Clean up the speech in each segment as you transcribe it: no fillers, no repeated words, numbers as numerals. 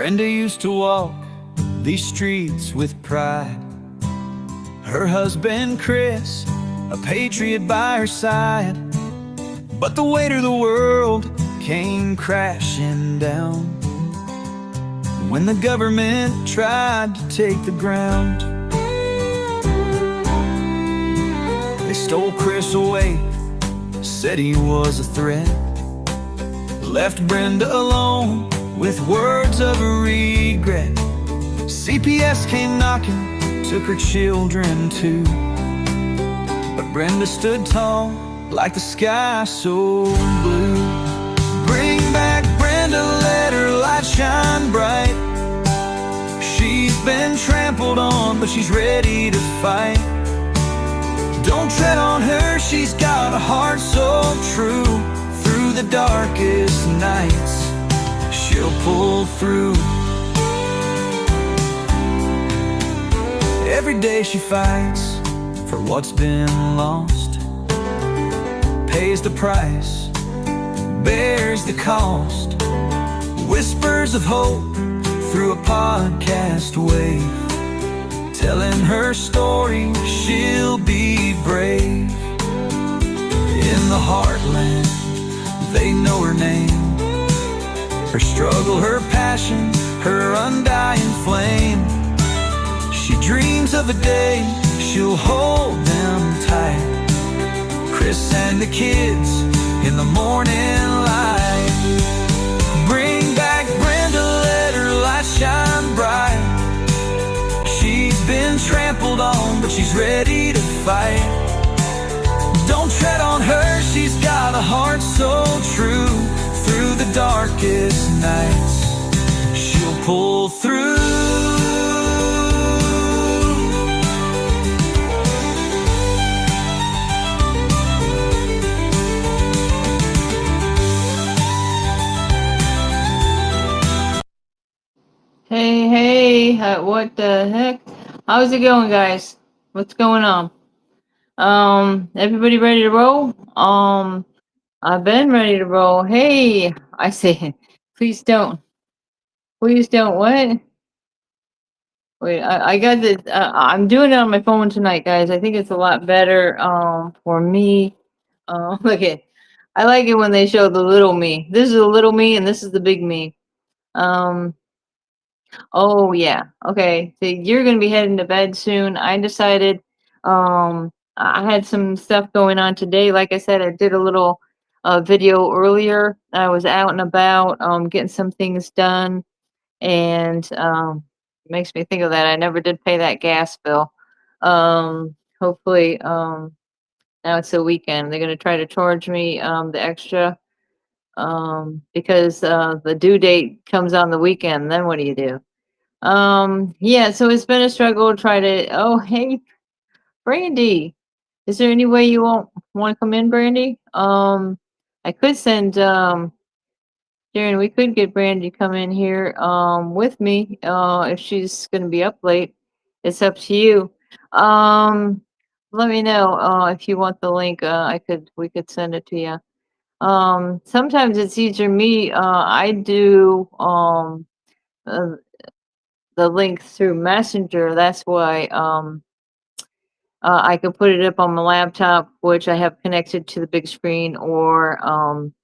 Brenda used to walk these streets with pride. Her husband Chris, a patriot by her side. But the weight of the world came crashing down when the government tried to take the ground. They stole Chris away, said he was a threat, left Brenda alone with words of regret. CPS came knocking, took her children too, but Brenda stood tall like the sky so blue. Bring back Brenda, let her light shine bright. She's been trampled on, but she's ready to fight. Don't tread on her, she's got a heart so true. Through the darkest nights, she'll pull through. Every day she fights for what's been lost, pays the price, bears the cost. Whispers of hope through a podcast wave, telling her story, she'll be brave. In the heartland, they know her name, her struggle, her passion, her undying flame. She dreams of a day she'll hold them tight, Chris and the kids in the morning light. Bring back Brenda, let her light shine bright. She's been trampled on, but she's ready to fight. Don't tread on her, she's got a heart so true. Through the darkest nights, she'll pull through. Hey, what the heck? How's it going, guys? What's going on? Everybody ready to roll? I've been ready to roll. Hey, I say, please don't what? Wait, I got this. I'm doing it on my phone tonight, guys. I think it's a lot better, for me. Look at, I like it when they show the little me. This is the little me, and this is the big me. Um, Oh yeah. Okay. So you're gonna be heading to bed soon. I decided I had some stuff going on today. Like I said, I did a little video earlier. I was out and about getting some things done, and makes me think of that. I never did pay that gas bill. Hopefully now it's the weekend. They're gonna try to charge me the extra because the due date comes on the weekend. Then what do you do? Yeah, so it's been a struggle to try to. Oh, hey, Brandy, is there any way you won't want to come in, Brandy? I could send Sharon, we could get Brandy to come in here with me if she's gonna be up late. It's up to you. Um Let me know if you want the link. We could send it to you. Sometimes it's easier me. I do uh, the link through Messenger. That's why I can put it up on my laptop, which I have connected to the big screen, or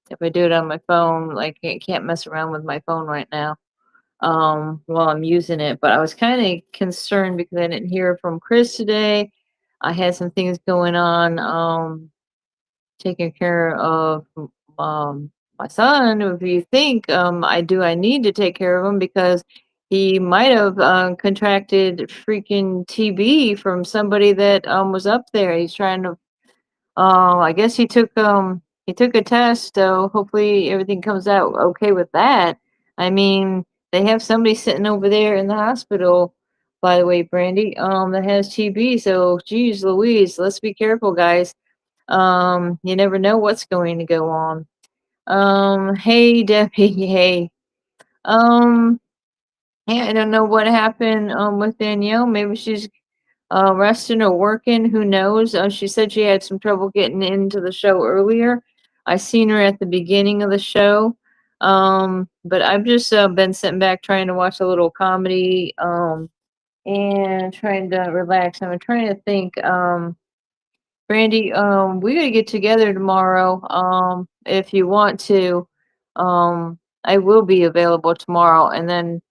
if I do it on my phone, like I can't mess around with my phone right now while I'm using it. But I was kind of concerned because I didn't hear from Chris today. I had some things going on, taking care of my son. If you think I need to take care of him because he might have contracted freaking TB from somebody that was up there. He's trying to. I guess he took a test, so hopefully everything comes out okay with that. I mean, they have somebody sitting over there in the hospital, by the way, Brandy, that has TB. So, geez, Louise, let's be careful, guys. You never know what's going to go on. Hey, Debbie, hey. Um, hey, I don't know what happened with Danielle. Maybe she's resting or working. Who knows? She said she had some trouble getting into the show earlier. I seen her at the beginning of the show. But I've just been sitting back trying to watch a little comedy, and trying to relax. I'm trying to think. Brandy, we gotta get together tomorrow. If you want to, I will be available tomorrow, and then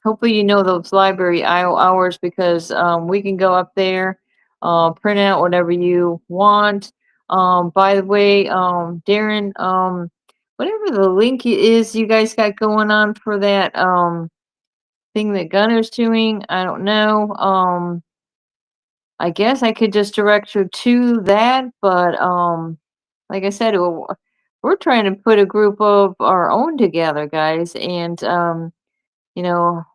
hopefully you know those library hours because we can go up there, print out whatever you want. By the way, Darren, whatever the link is you guys got going on for that thing that Gunner's doing, I don't know. I guess I could just direct you to that, but like I said, we're trying to put a group of our own together, guys, and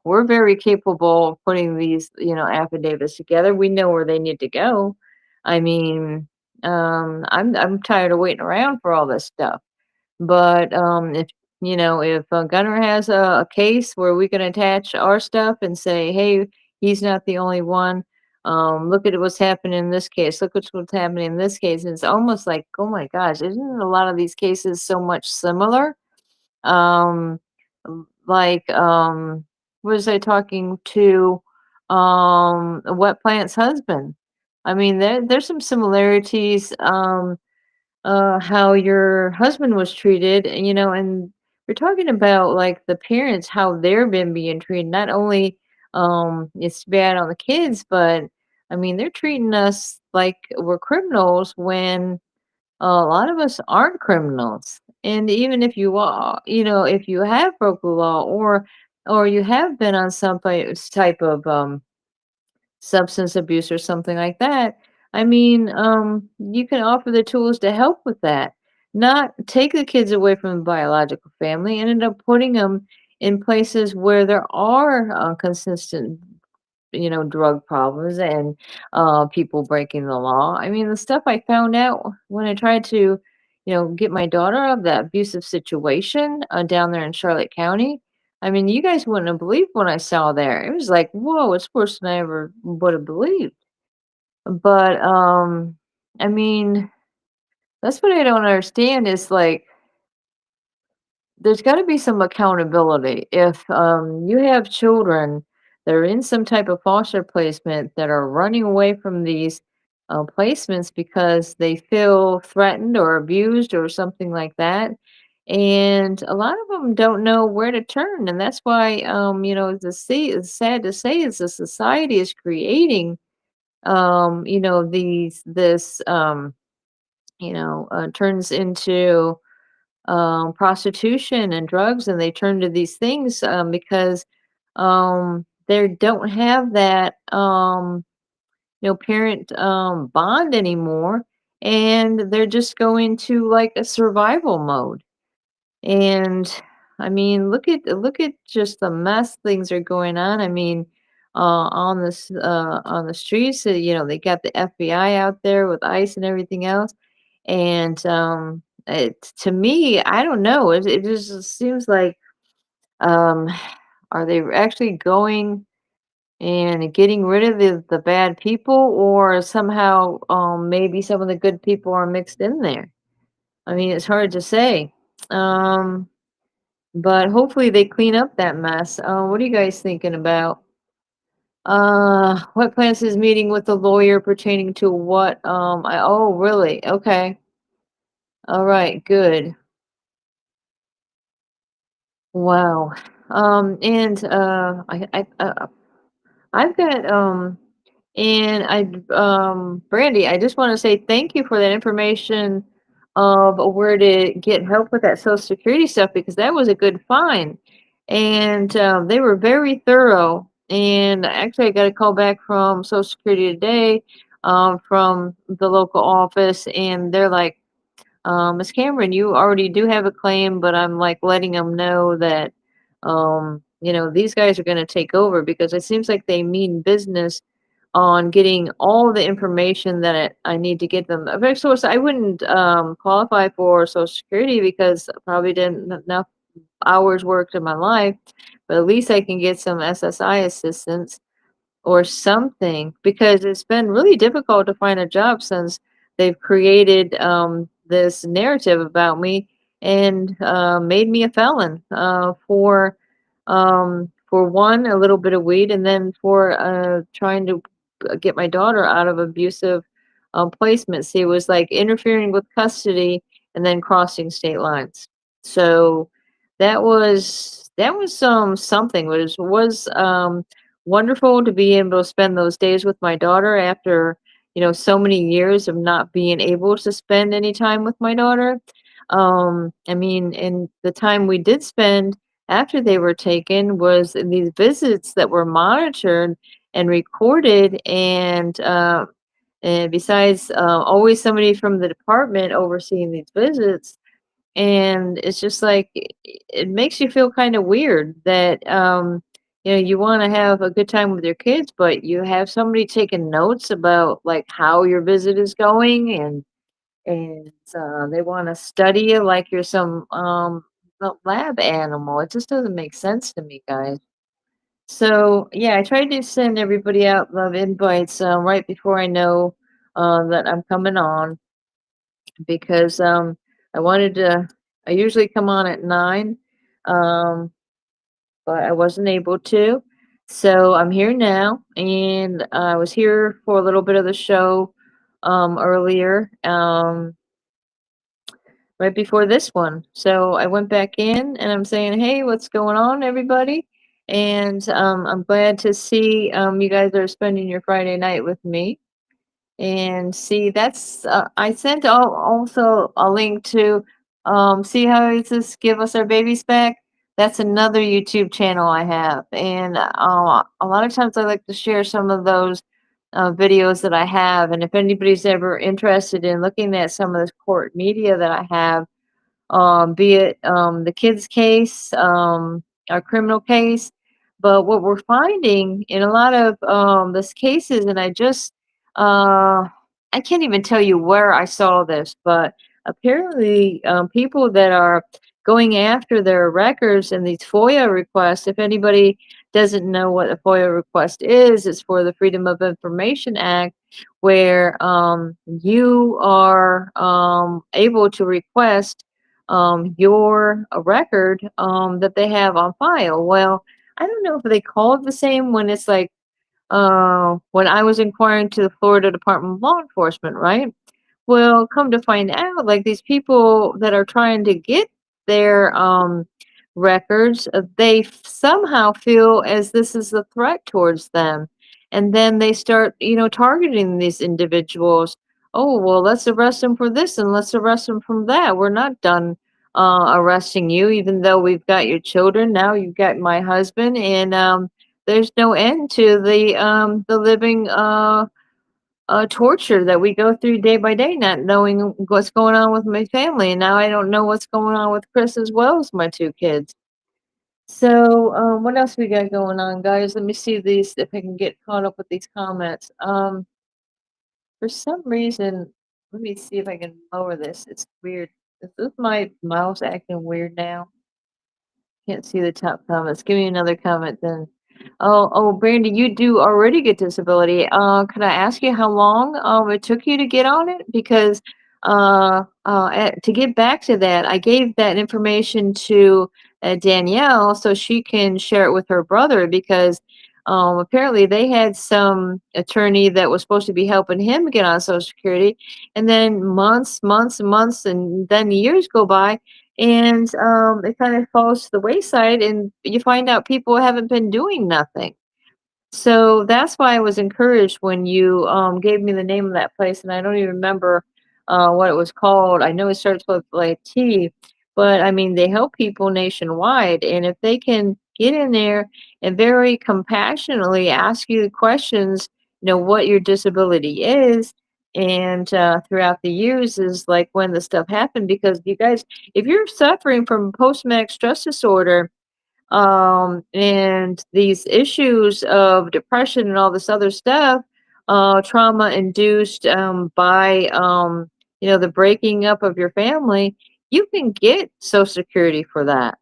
we're very capable of putting these, affidavits together. We know where they need to go. I mean, I'm tired of waiting around for all this stuff. But if Gunner has a case where we can attach our stuff and say, hey, he's not the only one. Look at what's happening in this case. Look what's happening in this case. And it's almost like, oh my gosh, isn't a lot of these cases so much similar? Um, like, was I talking to a wet plant's husband? I mean, there's some similarities. How your husband was treated, and we're talking about like the parents, how they're been being treated. Not only it's bad on the kids, but I mean they're treating us like we're criminals when a lot of us aren't criminals. And even if you are, if you have broke the law or you have been on some type of substance abuse or something like that, I mean, you can offer the tools to help with that. Not take the kids away from the biological family and end up putting them in places where there are consistent, drug problems and people breaking the law. I mean, the stuff I found out when I tried to, get my daughter out of that abusive situation down there in Charlotte County. I mean, you guys wouldn't have believed what I saw there. It was like, whoa, it's worse than I ever would have believed. But I mean, that's what I don't understand is like there's got to be some accountability. If you have children that are in some type of foster placement that are running away from these placements because they feel threatened or abused or something like that, and a lot of them don't know where to turn, and that's why it's sad to say is the society is creating this turns into prostitution and drugs, and they turn to these things because they don't have that parent bond anymore, and they're just going to like a survival mode. And I mean, look at just the mess things are going on. I mean, on the streets, they got the FBI out there with ICE and everything else. And to me, I don't know. It just seems like um, are they actually going and getting rid of the bad people, or somehow maybe some of the good people are mixed in there? I mean, it's hard to say. Um, but hopefully they clean up that mess. What are you guys thinking about? What plans is meeting with the lawyer pertaining to what? Oh, really? Okay. All right, good. Wow. And I've got and Brandy, I just want to say thank you for that information of where to get help with that Social Security stuff because that was a good find. And they were very thorough. And actually, I got a call back from Social Security today from the local office, and they're like, Miss Cameron, you already do have a claim, but I'm like letting them know that, these guys are going to take over because it seems like they mean business on getting all the information that I need to get them. Of course, I wouldn't qualify for Social Security because I probably didn't enough hours worked in my life, but at least I can get some SSI assistance or something because it's been really difficult to find a job since they've created this narrative about me and made me a felon for one, a little bit of weed, and then for trying to get my daughter out of abusive placement. See, it was like interfering with custody and then crossing state lines. So that was something. It was wonderful to be able to spend those days with my daughter after so many years of not being able to spend any time with my daughter. I mean, and the time we did spend after they were taken was in these visits that were monitored and recorded, and besides, always somebody from the department overseeing these visits. And it's just like it makes you feel kind of weird that you want to have a good time with your kids, but you have somebody taking notes about like how your visit is going, and they want to study you like you're some lab animal. It just doesn't make sense to me, guys. So yeah, I tried to send everybody out love invites right before I know that I'm coming on, because I wanted to. I usually come on at 9, um, but I wasn't able to. So I'm here now, and I was here for a little bit of the show earlier. Right before this one. So I went back in and I'm saying, "Hey, what's going on, everybody?" And I'm glad to see you guys are spending your Friday night with me. And see, that's I sent also a link to see how it says "Give Us Our Babies Back." That's another YouTube channel I have, and a lot of times I like to share some of those videos that I have. And if anybody's ever interested in looking at some of this court media that I have, be it the kids case, our criminal case. But what we're finding in a lot of these cases, and I can't even tell you where I saw this, but apparently people that are going after their records and these FOIA requests, if anybody doesn't know what a FOIA request is, it's for the Freedom of Information Act, where you are able to request your record that they have on file. Well, I don't know if they call it the same when it's like when I was inquiring to the Florida Department of Law Enforcement, right? Well, come to find out, like these people that are trying to get their records, they somehow feel as this is a threat towards them. And then they start, targeting these individuals. Oh, well, let's arrest them for this and let's arrest them from that. We're not done arresting you, even though we've got your children. Now you've got my husband, and there's no end to the living torture that we go through day by day, not knowing what's going on with my family. And now I don't know what's going on with Chris as well as my two kids. So, what else we got going on, guys? Let me see these if I can get caught up with these comments. For some reason, let me see if I can lower this. It's weird. Is this my mouse acting weird now? Can't see the top comments. Give me another comment then. Oh, Brandy, you do already get disability. Could I ask you how long it took you to get on it? Because to get back to that, I gave that information to Danielle so she can share it with her brother, because apparently they had some attorney that was supposed to be helping him get on Social Security, and then months and months, and then years go by, and it kind of falls to the wayside, and you find out people haven't been doing nothing. So that's why I was encouraged when you gave me the name of that place, and I don't even remember what it was called. I know it starts with like T, but I mean they help people nationwide, and if they can get in there and very compassionately ask you the questions, what your disability is, and throughout the years is like when the stuff happened. Because you guys, if you're suffering from post-traumatic stress disorder, and these issues of depression and all this other stuff, trauma induced by the breaking up of your family, you can get Social Security for that.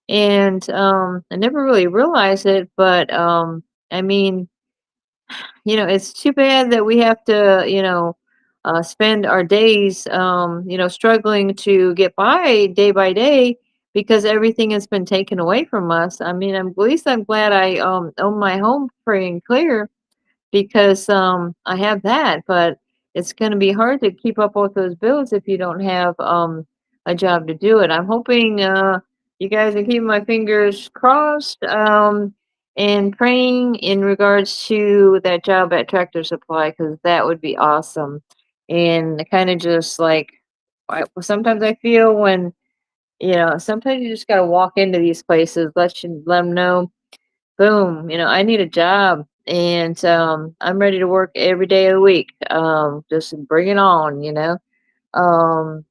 And I never really realized it, but I mean, it's too bad that we have to, spend our days, struggling to get by day because everything has been taken away from us. I mean, at least I'm glad I own my home free and clear because I have that, but it's going to be hard to keep up with those bills if you don't have a job to do it. I'm hoping you guys are keeping my fingers crossed and praying in regards to that job at Tractor Supply because that would be awesome. And kind of just like sometimes I feel when sometimes you just got to walk into these places, let them know boom, I need a job and I'm ready to work every day of the week. Just bring it on, Um,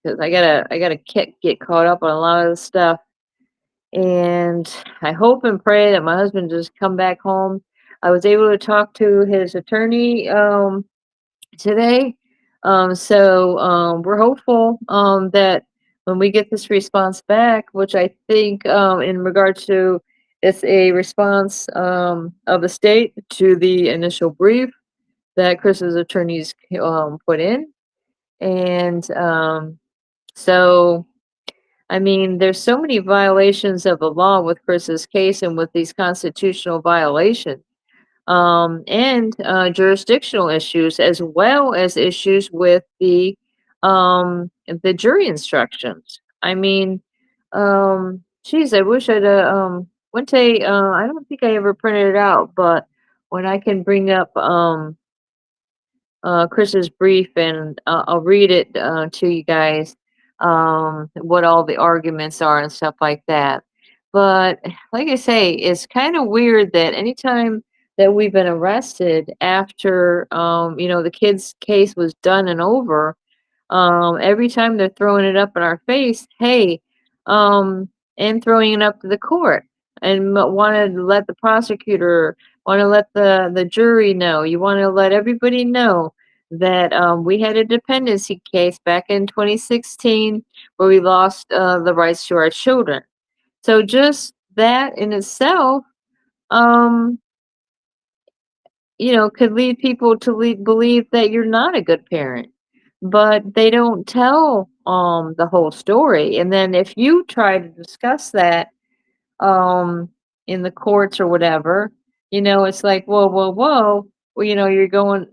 'cause I gotta get caught up on a lot of the stuff. And I hope and pray that my husband just come back home. I was able to talk to his attorney today. So we're hopeful that when we get this response back, which I think in regards to it's a response of the state to the initial brief that Chris's attorneys put in. And so, I mean, there's so many violations of the law with Chris's case and with these constitutional violations and jurisdictional issues, as well as issues with the jury instructions. I mean, geez, I wish I'd one day. I don't think I ever printed it out, but when I can bring up Chris's brief and I'll read it to you guys, what all the arguments are and stuff like that. But like I say, it's kind of weird that anytime that we've been arrested after, the kid's case was done and over, every time they're throwing it up in our face, hey, um, and throwing it up to the court and want to let the prosecutor, want to let the jury know. You want to let everybody know that we had a dependency case back in 2016 where we lost the rights to our children. So just that in itself, um, could lead people to believe that you're not a good parent. But they don't tell the whole story. And then if you try to discuss that um, in the courts or whatever, it's like, whoa, whoa, whoa. Well, you're going.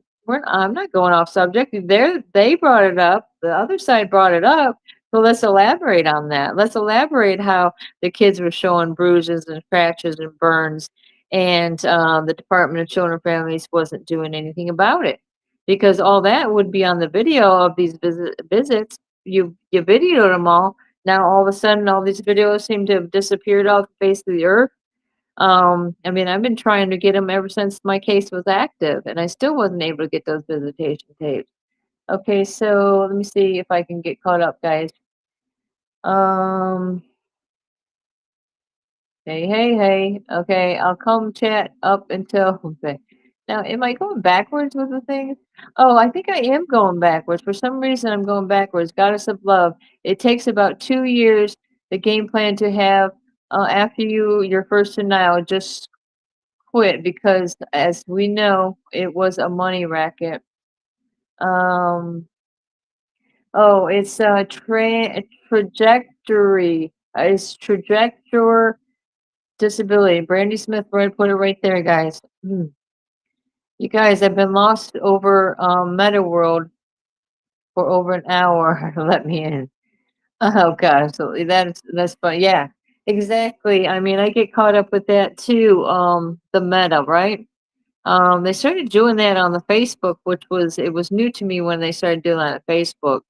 I'm not going off subject. They brought it up. The other side brought it up. So let's elaborate on that. Let's elaborate how the kids were showing bruises and scratches and burns, and the Department of Children and Families wasn't doing anything about it because all that would be on the video of these visits. You videoed them all, now all of a sudden all these videos seem to have disappeared off the face of the earth. I mean, I've been trying to get them ever since my case was active, and I still wasn't able to get those visitation tapes. Okay, so let me see if I can get caught up, guys. Um, hey, hey, hey. Okay, I'll come chat up until okay. Now, am I going backwards with the things? Oh, I think I am going backwards. For some reason, I'm going backwards. Goddess of Love. It takes about 2 years, the game plan to have after your first denial. Just quit because, as we know, it was a money racket. Um, oh, it's a trajectory. It's trajectory disability. Brandy Smith put it right there, guys. You guys, I've been lost over Meta World for over an hour. Let me in. Oh gosh, so that's fun. Yeah, exactly. I mean, I get caught up with that too. The Meta, right? They started doing that on the Facebook, which was new to me when they started doing that on Facebook.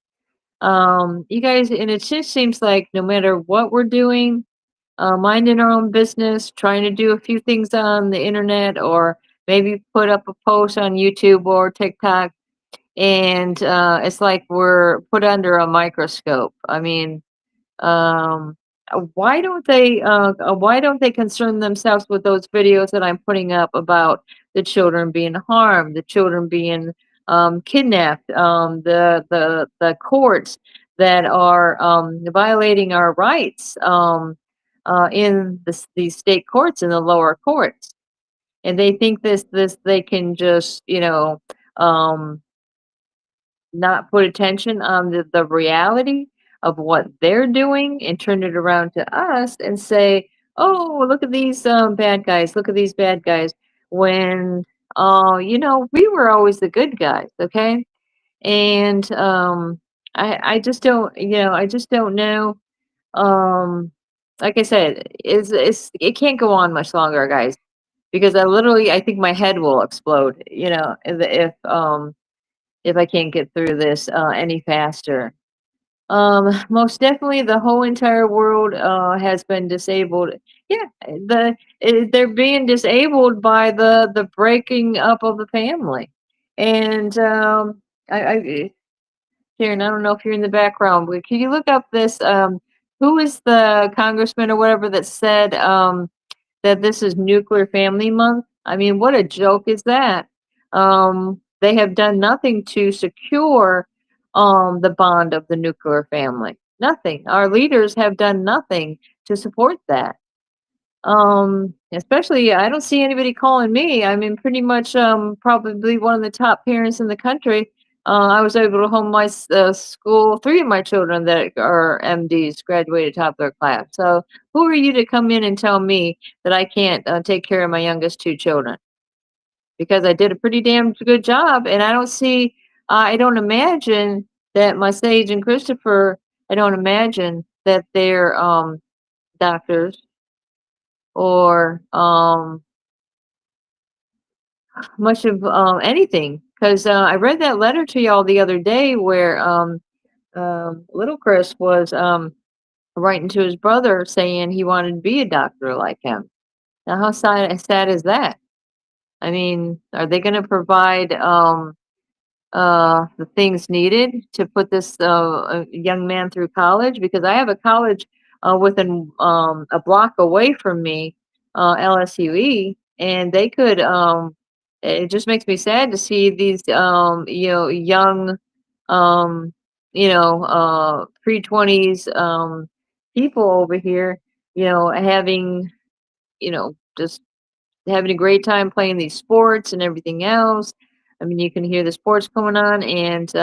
You guys, and it just seems like no matter what we're doing, minding our own business, trying to do a few things on the internet, or maybe put up a post on YouTube or TikTok, and it's like we're put under a microscope. I mean, um, why don't they concern themselves with those videos that I'm putting up about the children being harmed, the children being kidnapped, the courts that are violating our rights in these state courts in the lower courts, and they think this they can just um, not put attention on the reality of what they're doing and turn it around to us and say, "Oh, look at these bad guys. Look at these bad guys." When, we were always the good guys, okay? And I just don't, I just don't know. Um, like I said, it can't go on much longer, guys, because I think my head will explode, if I can't get through this any faster. Most definitely, the whole entire world has been disabled. Yeah, they're being disabled by the breaking up of the family, and I Sharon, I don't know if you're in the background, but can you look up this? Who is the congressman or whatever that said that this is Nuclear Family Month? I mean, what a joke is that? They have done nothing to secure the bond of the nuclear family. Nothing. Our leaders have done nothing to support that. Especially, I don't see anybody calling me. I mean, pretty much, probably one of the top parents in the country. I was able to home my school, three of my children that are MDs graduated top of their class. So, who are you to come in and tell me that I can't take care of my youngest two children? Because I did a pretty damn good job, and I don't imagine that my Sage and Christopher, I don't imagine that they're doctors or much of anything, because I read that letter to y'all the other day where little Chris was writing to his brother saying he wanted to be a doctor like him. Now, how sad is that? I mean, are they going to provide the things needed to put this young man through college? Because I have a college within a block away from me, LSUE, and they could. It just makes me sad to see these, young, pre-20s people over here, having, just having a great time playing these sports and everything else. I mean, you can hear the sports going on, and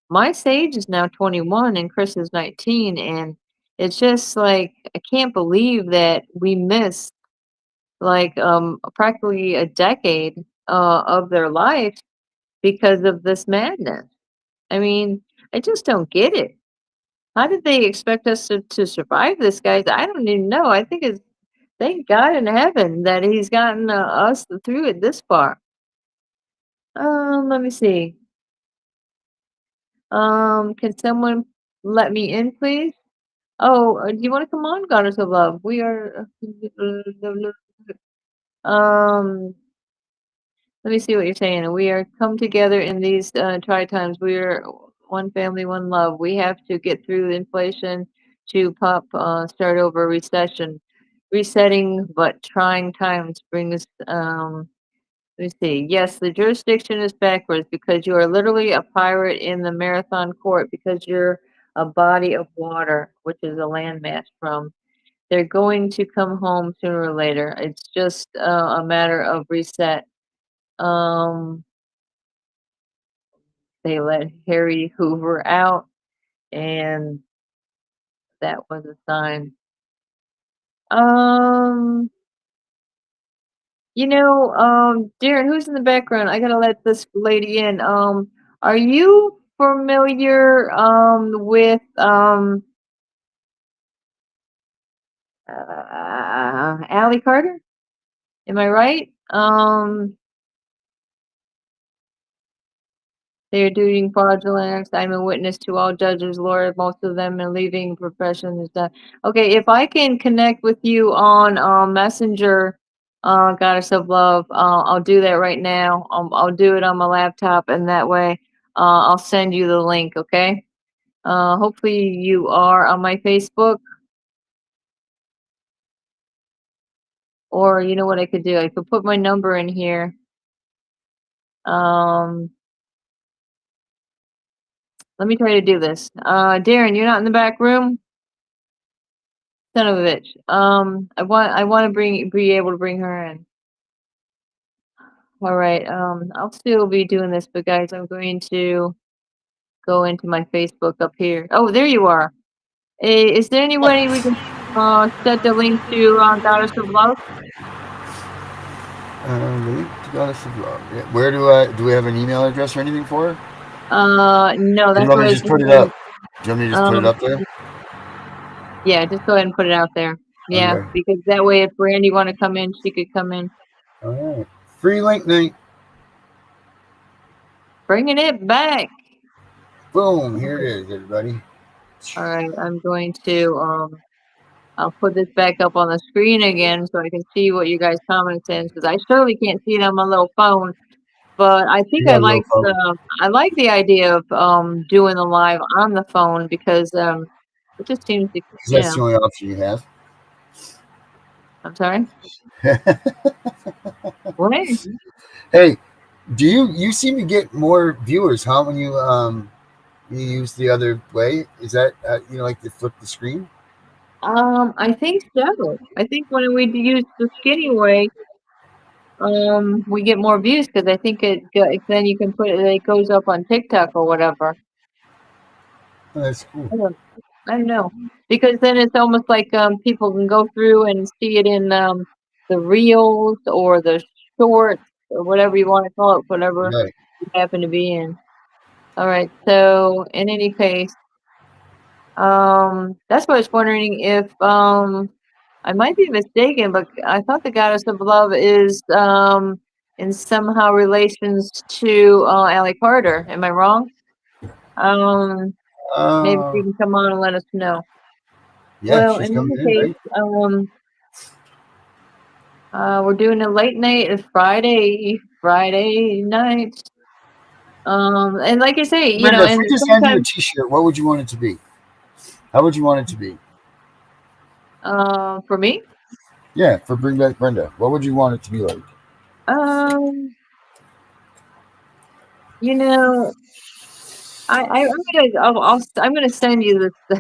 my Sage is now 21 and Chris is 19, and it's just like I can't believe that we missed like practically a decade of their life because of this madness. I mean, I just don't get it. How did they expect us to survive this, guys? I don't even know. I think it's thank God in heaven that he's gotten us through it this far. Let me see. Can someone let me in, please? Oh, do you want to come on, Goddess of Love? We are. Um, Let me see what you're saying. We are come together in these try times. We are one family, one love. We have to get through inflation to start over recession. Resetting, but trying times brings let me see. Yes, the jurisdiction is backwards because you are literally a pirate in the marathon court because you're a body of water, which is a landmass from. They're going to come home sooner or later. It's just a matter of reset. Um, they let Harry Hoover out, and that was a sign. Um, Darren, who's in the background? I gotta let this lady in. Are you familiar with Allie Carter? Am I right? They are doing fraudulent acts. I'm a witness to all judges, lawyers, most of them are leaving profession is done. Okay, if I can connect with you on Messenger, Goddess of Love, I'll do that right now. I'll do it on my laptop, and that way, I'll send you the link. Okay. Hopefully you are on my Facebook, or you know what I could do? I could put my number in here. Um, Let me try to do this. Darren, you're not in the back room? Son of a bitch. I want to be able to bring her in. All right. I'll still be doing this, but guys, I'm going to go into my Facebook up here. Oh, there you are. Is there any way we can set the link to Goddess of Love? The link to Goddess of Love. Yeah. Where do we have an email address or anything for her? No, Or do you that's want me what to I was just put it up? wondering. Do you want me to just put it Um, up there? yeah, just go ahead and put it out there. Yeah, Okay. because that way, if Brandy want to come in, she could come in. All right. Free link night. Bringing it back. Boom. Here it is, everybody. All right, I'm going to I'll put this back up on the screen again so I can see what you guys commented because I surely can't see it on my little phone. But I You think got a little phone. I like the idea of doing the live on the phone because it just seems to Because that's the only option you have. I'm sorry. What? Hey, do you seem to get more viewers, huh? When you use the other way, is that like to flip the screen? I think so. I think when we use the skinny way, we get more views because I think then you can put it goes up on TikTok or whatever. Oh, that's cool. I don't know because then it's almost like people can go through and see it in the reels or the shorts or whatever you want to call it, whatever Right. you happen to be in. All right. So in any case, that's what I was wondering if I might be mistaken, but I thought the goddess of love is in somehow relations to Allie Carter. Am I wrong? Um, maybe Uh, she can come on and let us know. yeah, Well, she's in coming any in, case, right? we're doing a late night Friday night. And like I say, Brenda, if and we just hand you a sometimes, T-shirt, what would you want it to be? How would you want it to be? for me, Yeah, for Bring Back Brenda, what would you want it to be like? um, you know, I'm gonna send you this.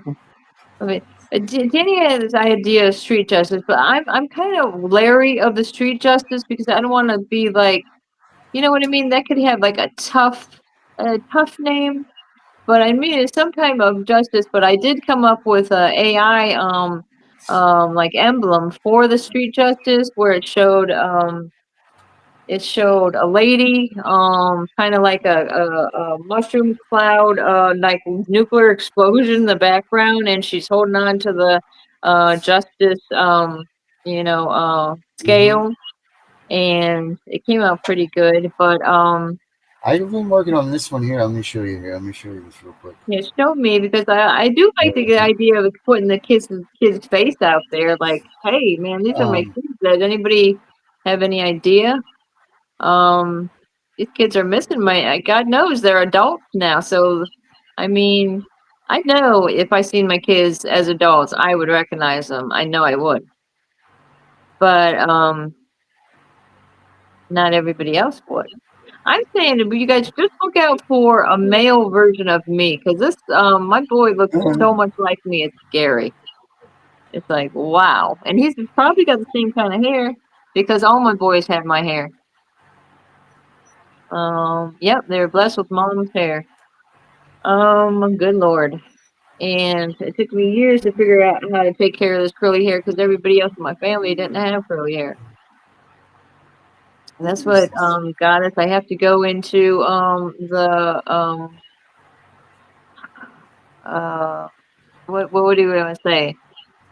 I mean, Jenny has this idea of street justice, but I'm kind of leery of the street justice because I don't want to be like, you know what I mean? That could have like a tough name. But I mean, it's some type of justice, but I did come up with a AI, like emblem for the street justice where it showed a lady, kind of like a mushroom cloud, like nuclear explosion in the background, and she's holding on to the, justice, Hmm. scale, and it came out pretty good, but, I've been working on this one here. Let me show you here. Let me show you this real quick. yeah, show me because I do like the idea of putting the kid's face out there. Like, hey, man, these are my Um, kids. Does anybody have any idea? Um, these kids are missing my. God knows they're adults now. So, I mean, I know if I seen my kids as adults, I would recognize them. I know I would. But not everybody else would. I'm saying that you guys just look out for a male version of me because this my boy looks so much like me. It's scary. It's like wow, and he's probably got the same kind of hair because all my boys have my hair. Yep, they're blessed with mom's hair. Good lord. And it took me years to figure out how to take care of this curly hair because everybody else in my family didn't have curly hair. And that's what got us. I have to go into the uh what do you want to say?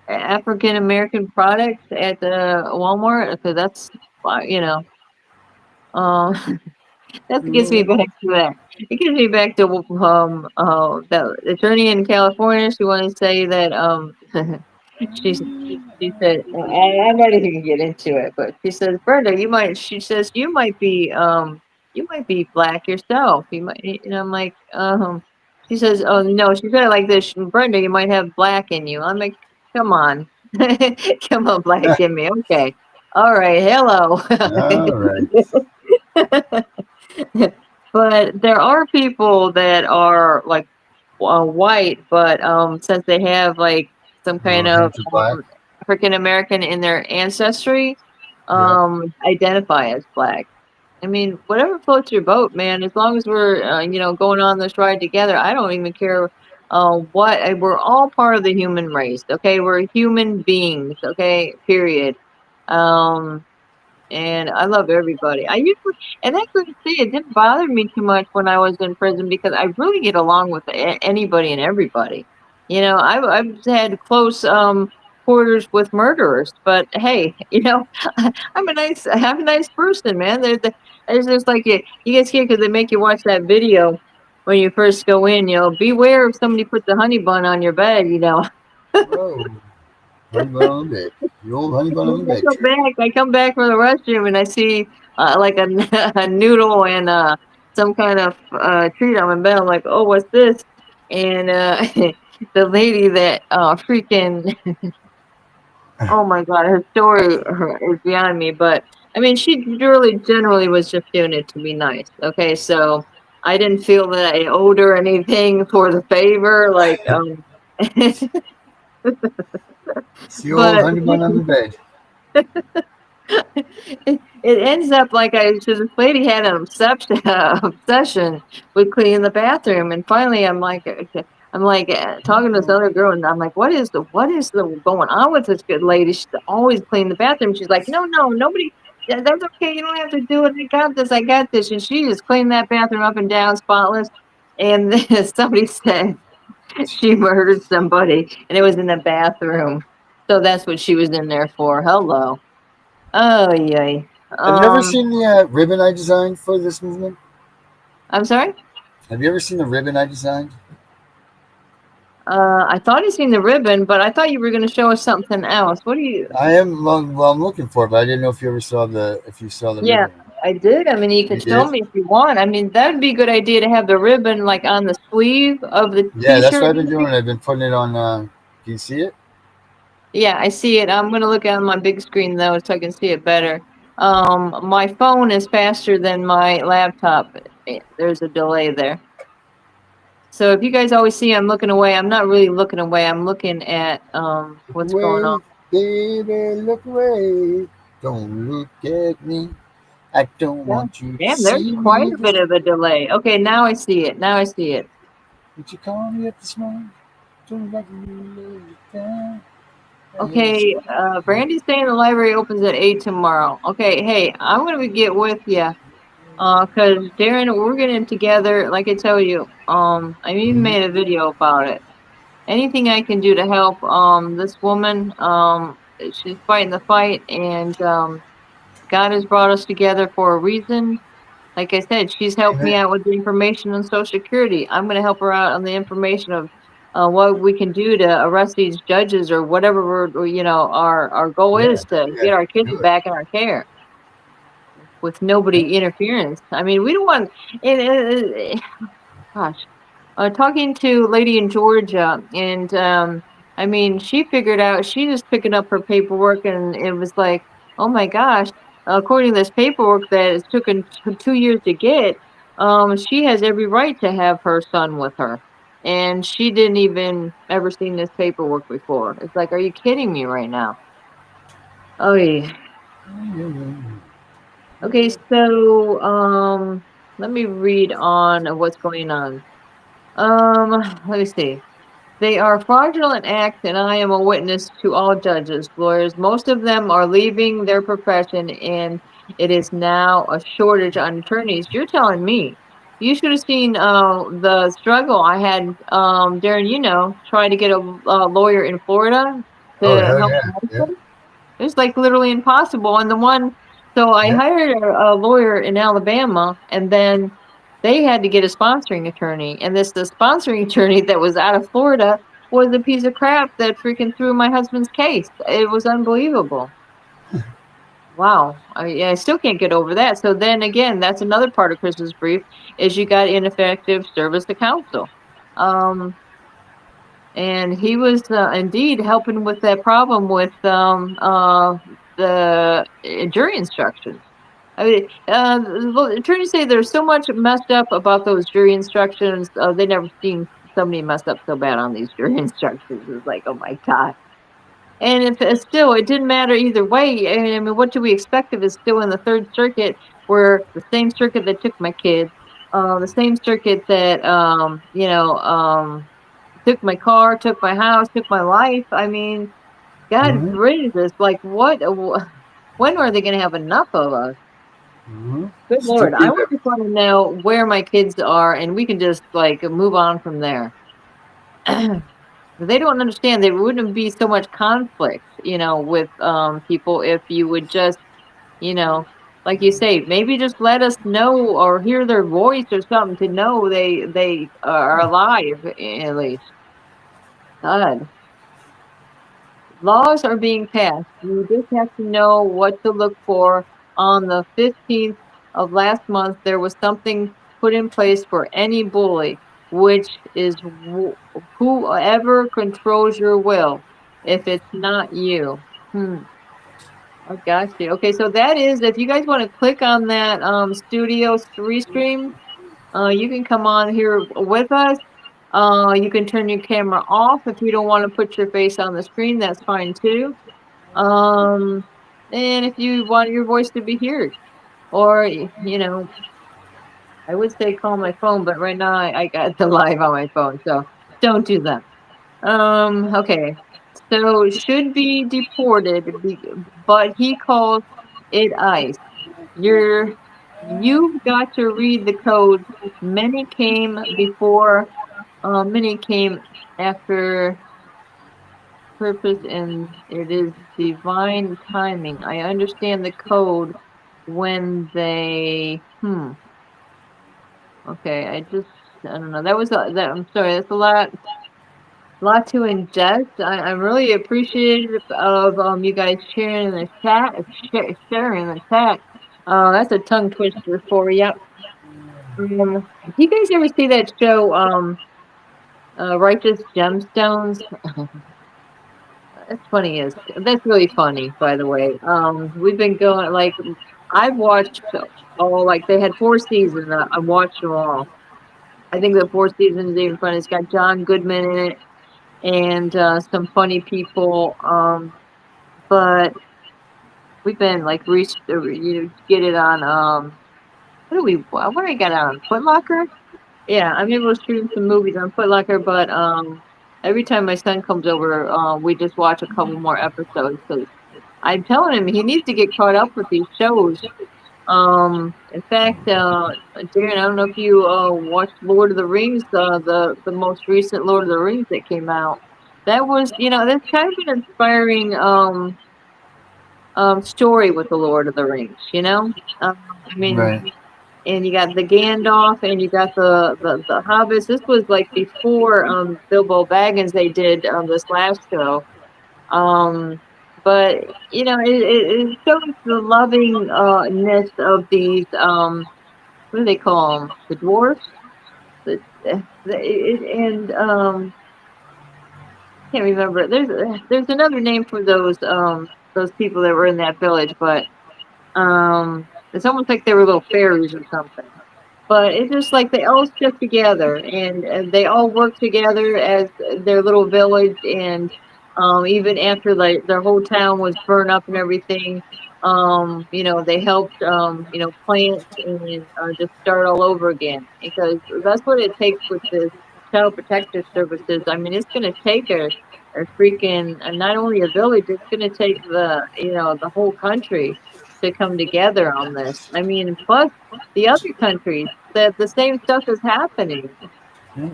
African American products at the Walmart because that's um that gets me back to that. It gets me back to the attorney in California. She wanted to say that she she said I'm not even gonna get into it, but she says Brenda, she says you might be black yourself. You might and I'm like she says oh no she said it like this Brenda you might have black in you. I'm like come on come on black in me okay all right hello. all right. But there are people that are like white, but since they have like some kind Little of hint of black. African American in their ancestry, Yeah. identify as black. I mean, whatever floats your boat, man. As long as we're, going on this ride together, I don't even care. What we're all part of the human race. Okay, we're human beings. Okay, period. Um, and I love everybody. I usually, and I couldn't see it didn't bother me too much when I was in prison because I really get along with anybody and everybody. I've had close quarters with murderers, but hey, I'm a nice person, man. There's just like you get scared because they make you watch that video when you first go in. Beware if somebody puts a honey bun on your bed. Whoa, honey bun on the bed. The old honey bun on the bed trick. I come back from the restroom and I see like a, a noodle and some kind of treat on my bed. I'm like, oh, what's this? And the lady that freaking, oh my God, her story is beyond me. But I mean, she really generally was just doing it to be nice. Okay, so I didn't feel that I owed her anything for the favor. Like, It's the old but honey bun on the bed. it ends up like so this lady had an obsession with cleaning the bathroom, and finally talking to this other girl, and I'm like, what is the going on with this good lady? She's always cleaning the bathroom. She's like, no, no, nobody. That's okay. You don't have to do it. I got this. I got this. And she just cleaned that bathroom up and down, spotless. And then somebody said she murdered somebody, and it was in the bathroom. So that's what she was in there for. Hello. Oh, yay. Have you ever seen the ribbon I designed for this movement? I'm sorry? Have you ever seen the ribbon I designed? I thought I seen the ribbon, but I thought you were going to show us something else. What do you? I am well. I'm looking for it, but I didn't know if you ever saw the Yeah, ribbon. I did. I mean, you You could show did? me if you want. I mean, that would be a good idea to have the ribbon like on the sleeve of the Yeah, that's what t-shirt. I've been doing. I've been putting it on. Can you see it? Yeah, I see it. I'm going to look at it on my big screen though, so I can see it better. My phone is faster than my laptop. There's a delay there. So if you guys always see I'm looking away, I'm not really looking away. I'm looking at Look what's going on. away, baby, look away. Don't look at me. I don't Yeah. want you to Damn, there's see quite me a this bit of a delay. Okay, now I see it. Now I see it. Would you call me up this morning? Don't let me lay you down. I hear Okay, something. Brandy's saying the library opens at 8 tomorrow. Okay, hey, I'm gonna get with you. Cause Darren, we're getting together. Like I tell you, I even Mhm. made a video about it. Anything I can do to help this woman, she's fighting the fight, and God has brought us together for a reason. Like I said, she's helped me Amen. out with the information on Social Security. I'm going to help her out on the information of what we can do to arrest these judges or whatever our goal Yeah, is to yeah. get our kids Do it. back in our care with Yeah. nobody interference. I mean, we don't want. Gosh, talking to lady in Georgia, and I mean, she figured out she was picking up her paperwork, and it was like, oh my gosh, according to this paperwork that it's taken 2 years to get, she has every right to have her son with her, and she didn't even ever seen this paperwork before. It's like, are you kidding me right now? Oh yeah. Okay, so let me read on what's going on. Let me see. They are fraudulent acts, and I am a witness to all judges, lawyers. Most of them are leaving their profession, and it is now a shortage on attorneys. You're telling me. You should have seen the struggle I had, Darren, trying to get a lawyer in Florida Oh to hell help yeah, my yeah, husband. It was like literally impossible. And so I yeah. hired a lawyer in Alabama, and then they had to get a sponsoring attorney. And the sponsoring attorney that was out of Florida was a piece of crap that freaking threw my husband's case. It was unbelievable. Wow. I still can't get over that. So then again, that's another part of Chris's brief is you got ineffective service to counsel. Um, and he was indeed helping with that problem with the jury instructions. I mean, the attorneys say there's so much messed up about those jury instructions. They never seen somebody messed up so bad on these jury instructions. It's like, oh my god. And if still, it didn't matter either way. I mean, what do we expect if it's still in the Third Circuit? where the same circuit that took my kids, the same circuit that took my car, took my house, took my life. I mean, God Mm-hmm. gracious, like what? When are they going to have enough of us? Mm-hmm. Good Lord, I Stupid. would just want to know where my kids are, and we can just like move on from there. They don't understand. There wouldn't be so much conflict, with people if you would just, you know, like you say, maybe just let us know or hear their voice or something to know they are alive at least. God. Laws are being passed. You just have to know what to look for. On the 15th of last month, there was something put in place for any bully, which is whoever controls your will, if it's not you. I got you. Okay, so that is, if you guys want to click on that studio restream, you can come on here with us. You can turn your camera off if you don't want to put your face on the screen. That's fine too. Um, and if you want your voice to be heard, or I would say call my phone, but right now I got the live on my phone, so don't do that. Okay. So should be deported, but he calls it ICE. You've got to read the code. Many came before, many came after purpose, and it is divine timing. I understand the code when they, okay, I don't know. I'm sorry, that's a lot to ingest. I'm really appreciative of you guys sharing in the chat, sharing in the chat. That's a tongue twister for you. Do you guys ever see that show, Righteous Gemstones? That's funny. That's really funny, by the way. We've been going like I've watched all like they had 4 seasons. I watched them all. I think the 4 seasons is even funny. It's got John Goodman in it and some funny people. But we've been like get it on what do I got on Foot Locker? Yeah, I'm able to stream some movies on Foot Locker, but every time my son comes over, we just watch a couple more episodes because I'm telling him he needs to get caught up with these shows. In fact, Darren, I don't know if you watched Lord of the Rings, the most recent Lord of the Rings that came out. That was, that's kind of an inspiring story with the Lord of the Rings. I mean, Right. and you got the Gandalf, and you got the Hobbits. This was like before Bilbo Baggins. They did this last show. Um, but it shows the loving ness of these what do they call them? The dwarfs. And can't remember. There's another name for those people that were in that village, but it's almost like they were little fairies or something. But it's just like they all stuck together and they all worked together as their little village. And even after like their whole town was burned up and everything, they helped, plant and just start all over again. Because that's what it takes with this child protective services. I mean, it's going to take a freaking, not only a village, it's going to take the whole country to come together on this. I mean, plus the other countries that the same stuff is Yeah,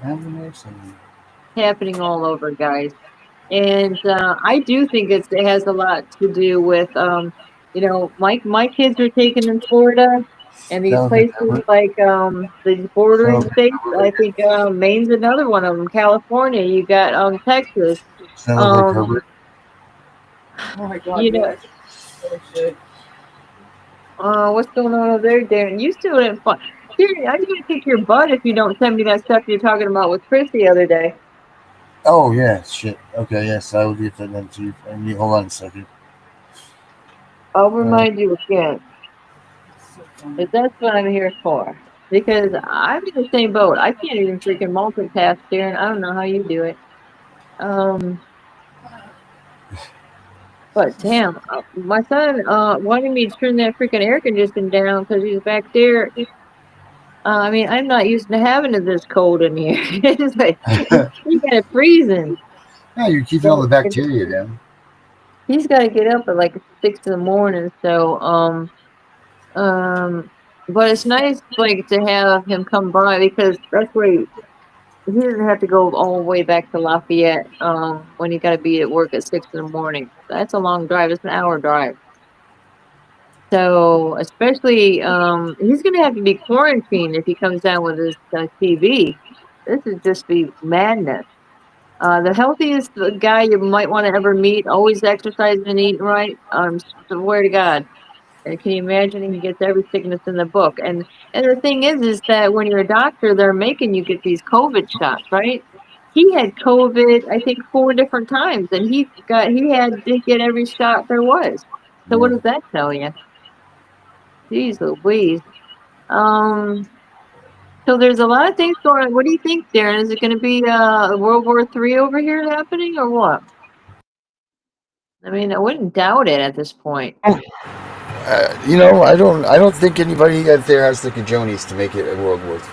have a nice one. happening all over, guys. And I do think it has a lot to do with my kids are taken in Florida and these That'll get places covered. like the That'll bordering get states. covered. I think Maine's another one of them. California, you got Texas. That'll get Um, covered. Oh my God, you know, yes. Oh shit. what's going on over there, Darren? You still didn't find. Darren, I'm gonna kick your butt if you don't send me that stuff you're talking about with Chris the other day. Oh yeah, shit. Okay, yes, I will get that done to you. And you hold on a second. I'll Uh, remind you again, So funny. because that's what I'm here for. Because I'm in the same boat. I can't even freaking multitask, Darren. I don't know how you do it. Um, But damn, my son wanted me to turn that freaking air conditioning down because he's back there. I mean, I'm not used to having it this cold in here. It's like he got it freezing. Yeah, you're keeping all So the bacteria down. he's got to get up at like 6 in the morning. So um, but it's nice like to have him come by because that's where he doesn't have to go all the way back to Lafayette when he got to be at work at 6 in the morning. That's a long drive. It's an hour drive. So, especially, he's gonna have to be quarantined if he comes down with his TB. This is just be madness. The healthiest guy you might want to ever meet, always exercising and eating right. Swear to God. And can you imagine he gets every sickness in the book? And the thing is that when you're a doctor, they're making you get these COVID shots, right? He had COVID, I think, 4 different times, and he had to get every shot there was. So what Yeah. does that tell you? Jeez Louise. Um, so there's a lot of things going on. What do you think, Darren? Is it going to be World War III over here happening or what? I mean, I wouldn't doubt it at this point. I don't think anybody out there has the cajones to make it a World War III.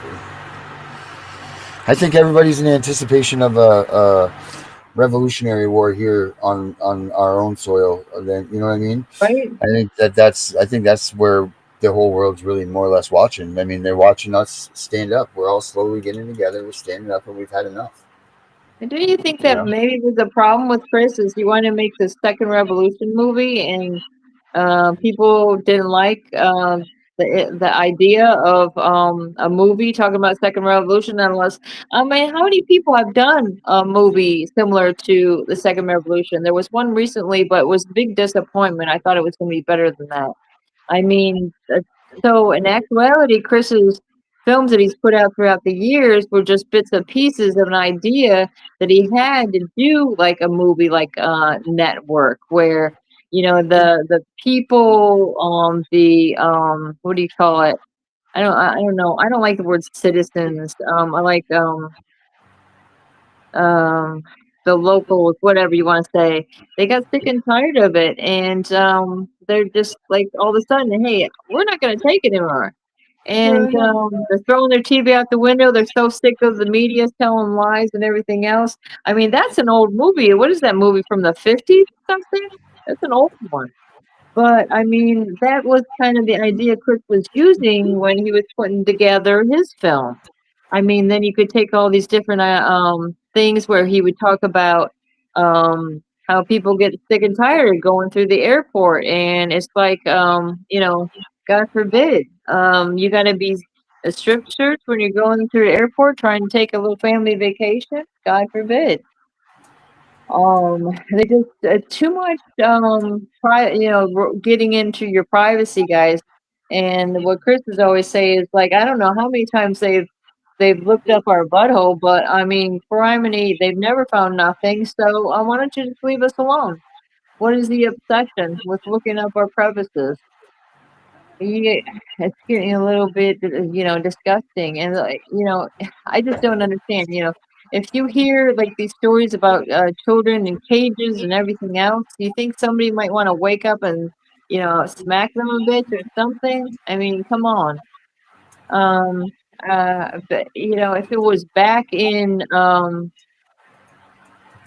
I think everybody's in anticipation of a revolutionary war here on our own soil. Then you know what I mean. Right? I think that's where the whole world's really more or less watching. I mean, they're watching us stand up. We're all slowly getting together. We're standing up, and we've had enough. And do you think You that know. maybe there's a problem with Chris is he wanted to make the second revolution movie and people didn't like the idea of a movie talking about second revolution unless I mean how many people have done a movie similar to the second revolution? There was one recently, but it was a big disappointment. I thought it was going to be better than that. I mean, so in actuality, Chris's films that he's put out throughout the years were just bits and pieces of an idea that he had to do like a movie like Network, where the people the what do you call it? I don't know. I don't like the word citizens. I like um, the locals, whatever you want to say, they got sick and tired of it, and they're just like all of a sudden, hey, we're not going to take it anymore. And they're throwing their TV out the window. They're so sick of the media telling lies and everything else. I mean, that's an old movie. What is that movie from the 50s or something? That's an old one. But I mean, that was kind of the idea Chris was using when he was putting together his film. I mean, then you could take all these different things where he would talk about how people get sick and tired of going through the airport, and it's like God forbid, you got to be a strip search when you're going through the airport trying to take a little family vacation. God forbid. They just too much getting into your privacy, guys. And what Chris is always say is like, I don't know how many times they've looked up our butthole, but I mean, for Criminy, they've never found nothing. So why don't you just leave us alone? What is the obsession with looking up our crevices? It's getting a little bit, disgusting, and I just don't understand. If you hear like these stories about children in cages and everything else, do you think somebody might want to wake up and smack them a bit or something? I mean, come on. Um, but if it was back in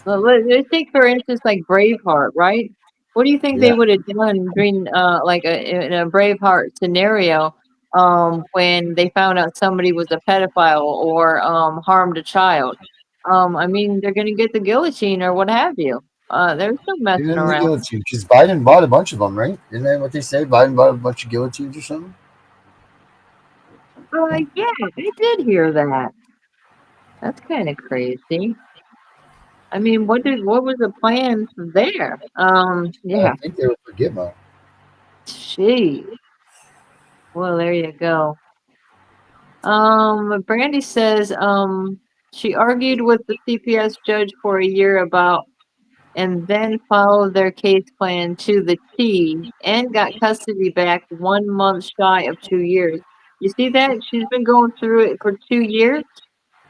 let's take for instance like Braveheart, right? What do you think they Yeah. would have done during in a Braveheart scenario when they found out somebody was a pedophile or harmed a child? I mean, they're gonna get the guillotine or what have you. There's no messing Even the around. guillotine, because Biden bought a bunch of them, right? Isn't that what they say? Biden bought a bunch of guillotines or something. Yeah, I did hear that. That's kind of crazy. I mean, what was the plan there? I Yeah, think they were for Gitmo. gee. Well, there you go. Brandy says, she argued with the CPS judge for a year about, and then followed their case plan to the T and got custody back 1 month shy of 2 years. You see that? She's been going through it for 2 years,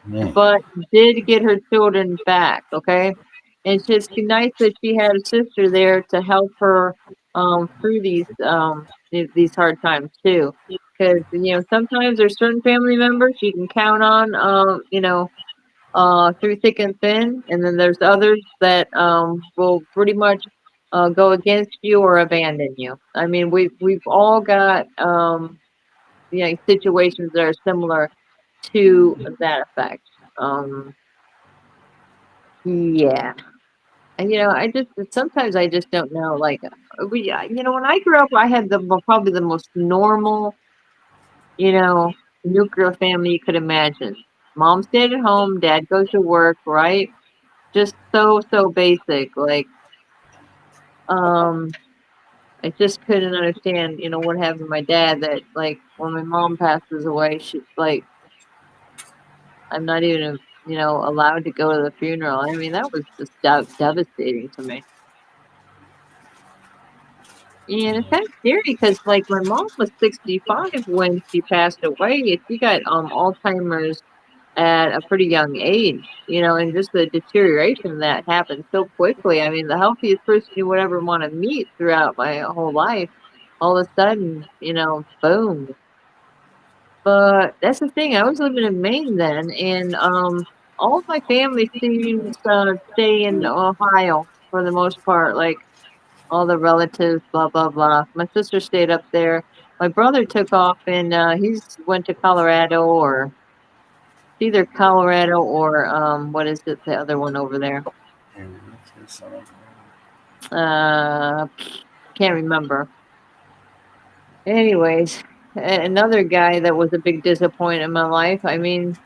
Man. but did get her children back, okay? it's just nice that she had a sister there to help her through these hard times too. Because sometimes there's certain family members you can count on, through thick and thin, and then there's others that will pretty much go against you or abandon you. I mean, we've all got situations that are similar to that effect. Yeah. And I just sometimes I just don't know. Like when I grew up, I had probably the most normal, you know, nuclear family you could imagine. Mom stayed at home, dad goes to work, right? Just so basic. Like, um, I just couldn't understand, what happened to my dad. That like when my mom passes away, she like I'm not even allowed to go to the funeral. I mean, that was just devastating to me. And it's kind of scary because, like, my mom was 65 when she passed away. She got Alzheimer's at a pretty young age, and just the deterioration that happened so quickly. I mean, the healthiest person you would ever want to meet throughout my whole life, all of a sudden, boom. But that's the thing. I was living in Maine then, and all of my family seems to stay in Ohio for the most part. Like all the relatives, blah blah blah. My sister stayed up there. My brother took off and he's went to Colorado or either Colorado or what is it, the other one over there? Uh can't remember. Anyways, another guy that was a big disappointment in my life. I mean,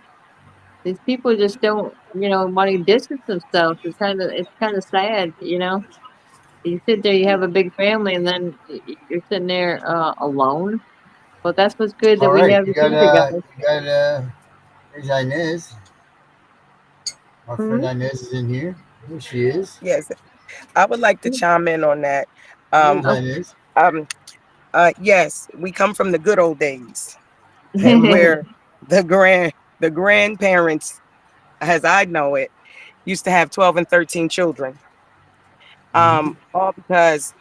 these people just don't, want to distance themselves. It's kind of sad, You sit there, you have a big family, and then you're sitting there alone. But that's what's good that All we right, have each other, guys. there's Inez. Our friend Mhm. Inez is in here. Here she is. Yes, I would like to chime in on that. There's Um, Oh. Inez. um, yes, we come from the good old days, and Mm-hmm. where the grandparents, as I know it, used to have 12 and 13 children. Mm-hmm. All because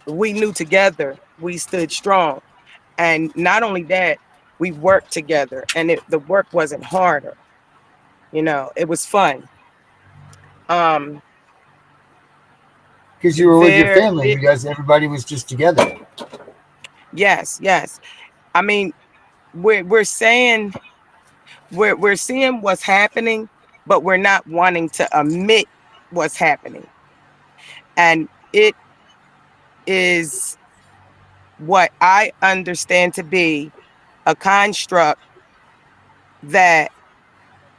we knew together, we stood strong, and not only that, we worked together, and the work wasn't harder. It was fun. Um, Because you were with your there, family. You guys, everybody was just together. yes, yes. I mean, we're saying we're seeing what's happening, but we're not wanting to admit what's happening. And it is what I understand to be a construct that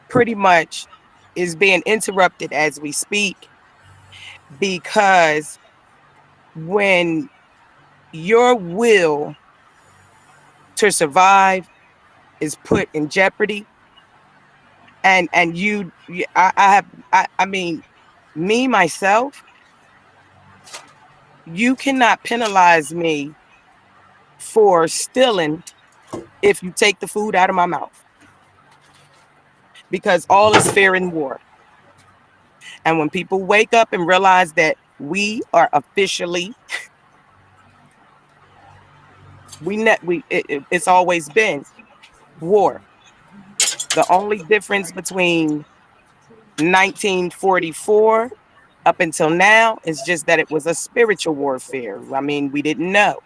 pretty much is being interrupted as we speak, because when your will to survive is put in jeopardy, and I mean, me myself, you cannot penalize me for stealing if you take the food out of my mouth, because all is fair in war. And when people wake up and realize that we are officially, it's always been war. The only difference between 1944 up until now is just that it was a spiritual warfare. I mean, we didn't know,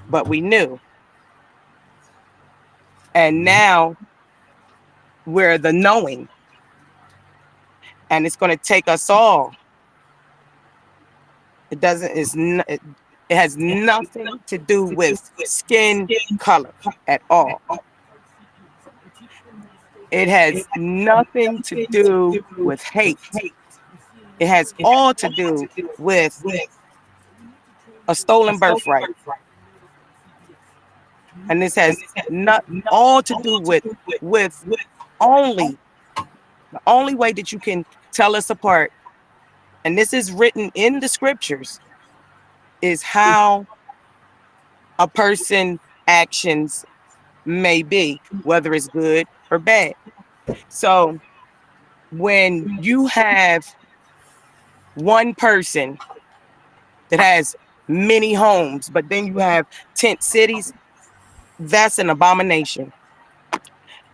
but we knew. And now we're the knowing, and it's going to take us all. It doesn't, it has nothing to do with skin color at all. It has nothing to do with hate. It has all to do with a stolen birthright. And this has not all to do with only the only way that you can tell us apart, and this is written in the scriptures, is how a person actions may be, whether it's good or bad. So when you have one person that has many homes, but then you have tent cities, that's an abomination.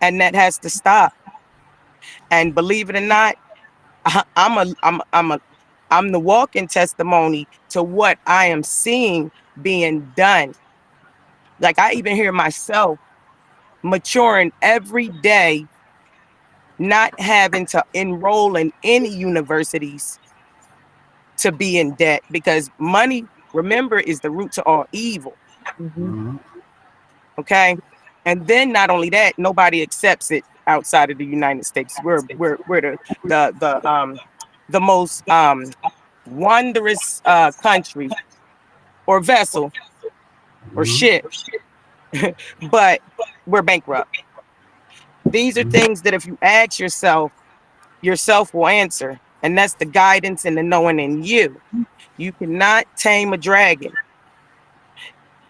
And that has to stop. And believe it or not, I'm the walking testimony to what I am seeing being done. Like I even hear myself maturing every day, not having to enroll in any universities to be in debt, because money, remember, is the root to all evil. Mhm. Okay. And then not only that, nobody accepts it outside of the United States. We're the most wondrous country or vessel or ship, but we're bankrupt. These are things that if you ask yourself, yourself will answer. And that's the guidance and the knowing in you. You cannot tame a dragon.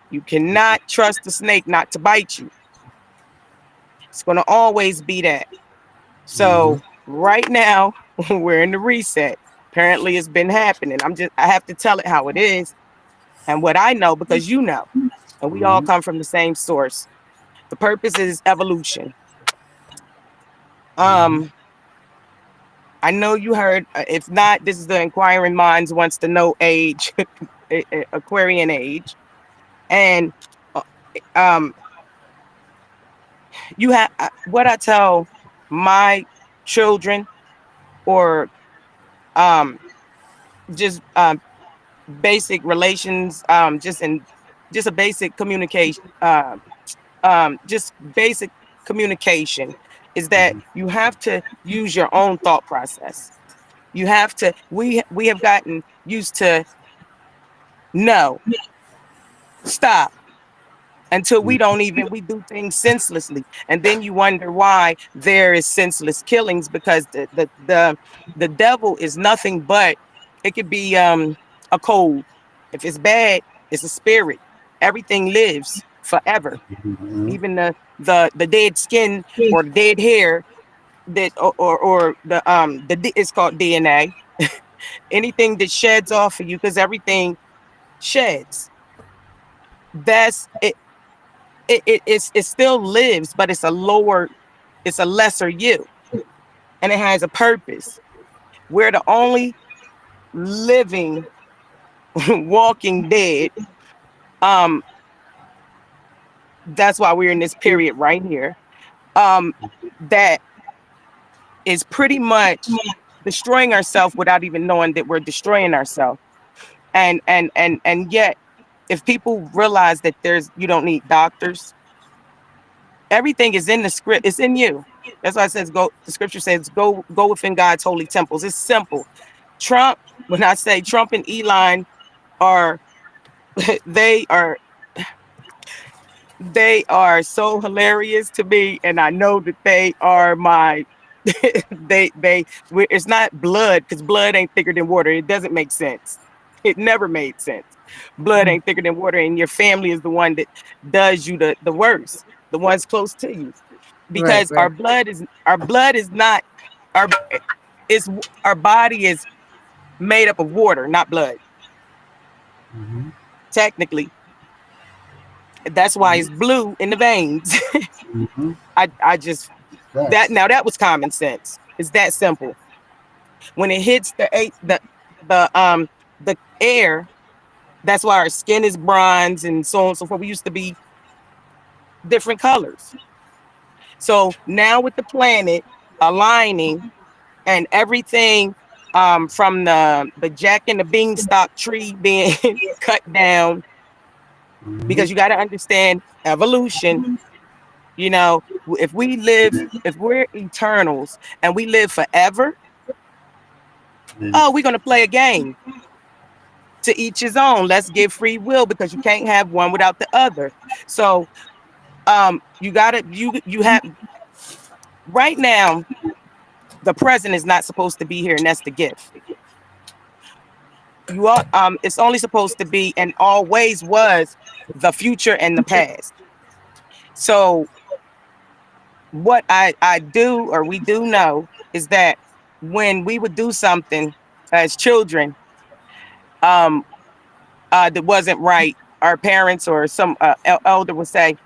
You cannot trust a snake not to bite you. It's going to always be that. So right now, we're in the reset. Apparently it's been happening. I have to tell it how it is and what I know, because you know, and we all come from the same source. The purpose is evolution. I know you heard, if not, this is the inquiring minds wants to know age, Aquarian age. And uh, um, you have what I tell my children, or um, just basic relations, just a basic communication, just basic communication, is that you have to use your own thought process. You have to, we have gotten used to no, stop, until we don't even, we do things senselessly. And then you wonder why there is senseless killings, because the devil is nothing but, it could be a cold. If it's bad, it's a spirit. Everything lives forever. Even the dead skin or dead hair, that or it's called DNA. Anything that sheds off of you, because everything sheds. That's it. It still lives, but it's a lesser you, and it has a purpose. We're the only living walking dead. Um, that's why we're in this period right here. Um, that is pretty much destroying ourselves without even knowing that we're destroying ourselves. And yet, if people realize that you don't need doctors, everything is in the script. It's in you. That's why it says go. The scripture says go within God's holy temples. It's simple. Trump, when I say Trump and Elon are, they are they are so hilarious to me, and I know that they are my it's not blood, because blood ain't thicker than water. It doesn't make sense. It never made sense. Blood ain't thicker than water, and your family is the one that does you the worst, the ones close to you. Right, Because right. our blood is not our is our body is made up of water, not blood. Technically, that's why it's blue in the veins. I just that was common sense. It's that simple. When it hits the air, that's why our skin is bronze and so on and so forth. We used to be different colors. So now with the planet aligning and everything, from the Jack and the Beanstalk tree being cut down, because you got to understand evolution. You know, if we're eternals and we live forever, oh, we're going to play a game. To each his own. Let's give free will, because you can't have one without the other. So you have, right now, the present is not supposed to be here, and that's the gift. You are it's only supposed to be, and always was, the future and the past. So what I do, or we do know, is that when we would do something, as children, that wasn't right. Our parents or some elder would say,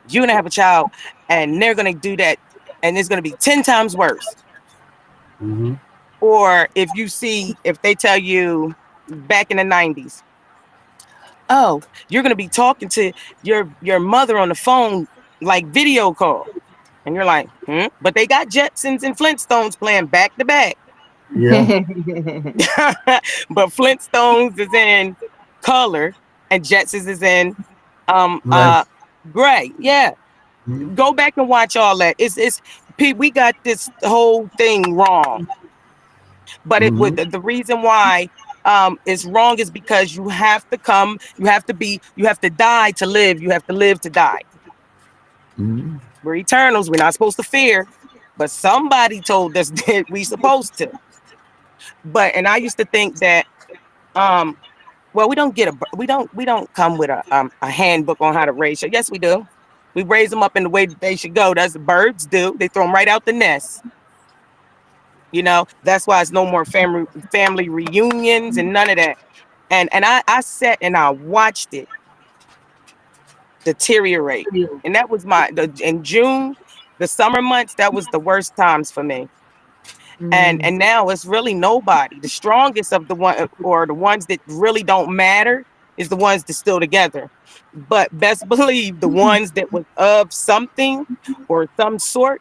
"You're gonna have a child, and they're gonna do that, and it's gonna be 10 times worse." Mm-hmm. Or if they tell you back in the 90s, "Oh, you're gonna be talking to your mother on the phone like video call," and you're like, "Hmm?" But they got Jetsons and Flintstones playing back to back. Yeah. But Flintstones is in color and Jetsons is in Right. gray. Yeah. Mhm. Go back and watch all that. We got this whole thing wrong. But it would Mhm. the reason why it's wrong is because you have to die to live, you have to live to die. Mhm. We're eternals, we're not supposed to fear, but somebody told us that we supposed to. But and I used to think that um well, we don't come with a handbook on how to raise. Yes, we do. We raise them up in the way that they should go. That's the birds do. They throw them right out the nest. You know, that's why it's no more family reunions and none of that. And I sat and I watched it deteriorate. And that was in June, the summer months, that was the worst times for me. And now it's really nobody. The strongest of the one or the ones that really don't matter is the ones that still together. But best believe the ones that was of something or some sort,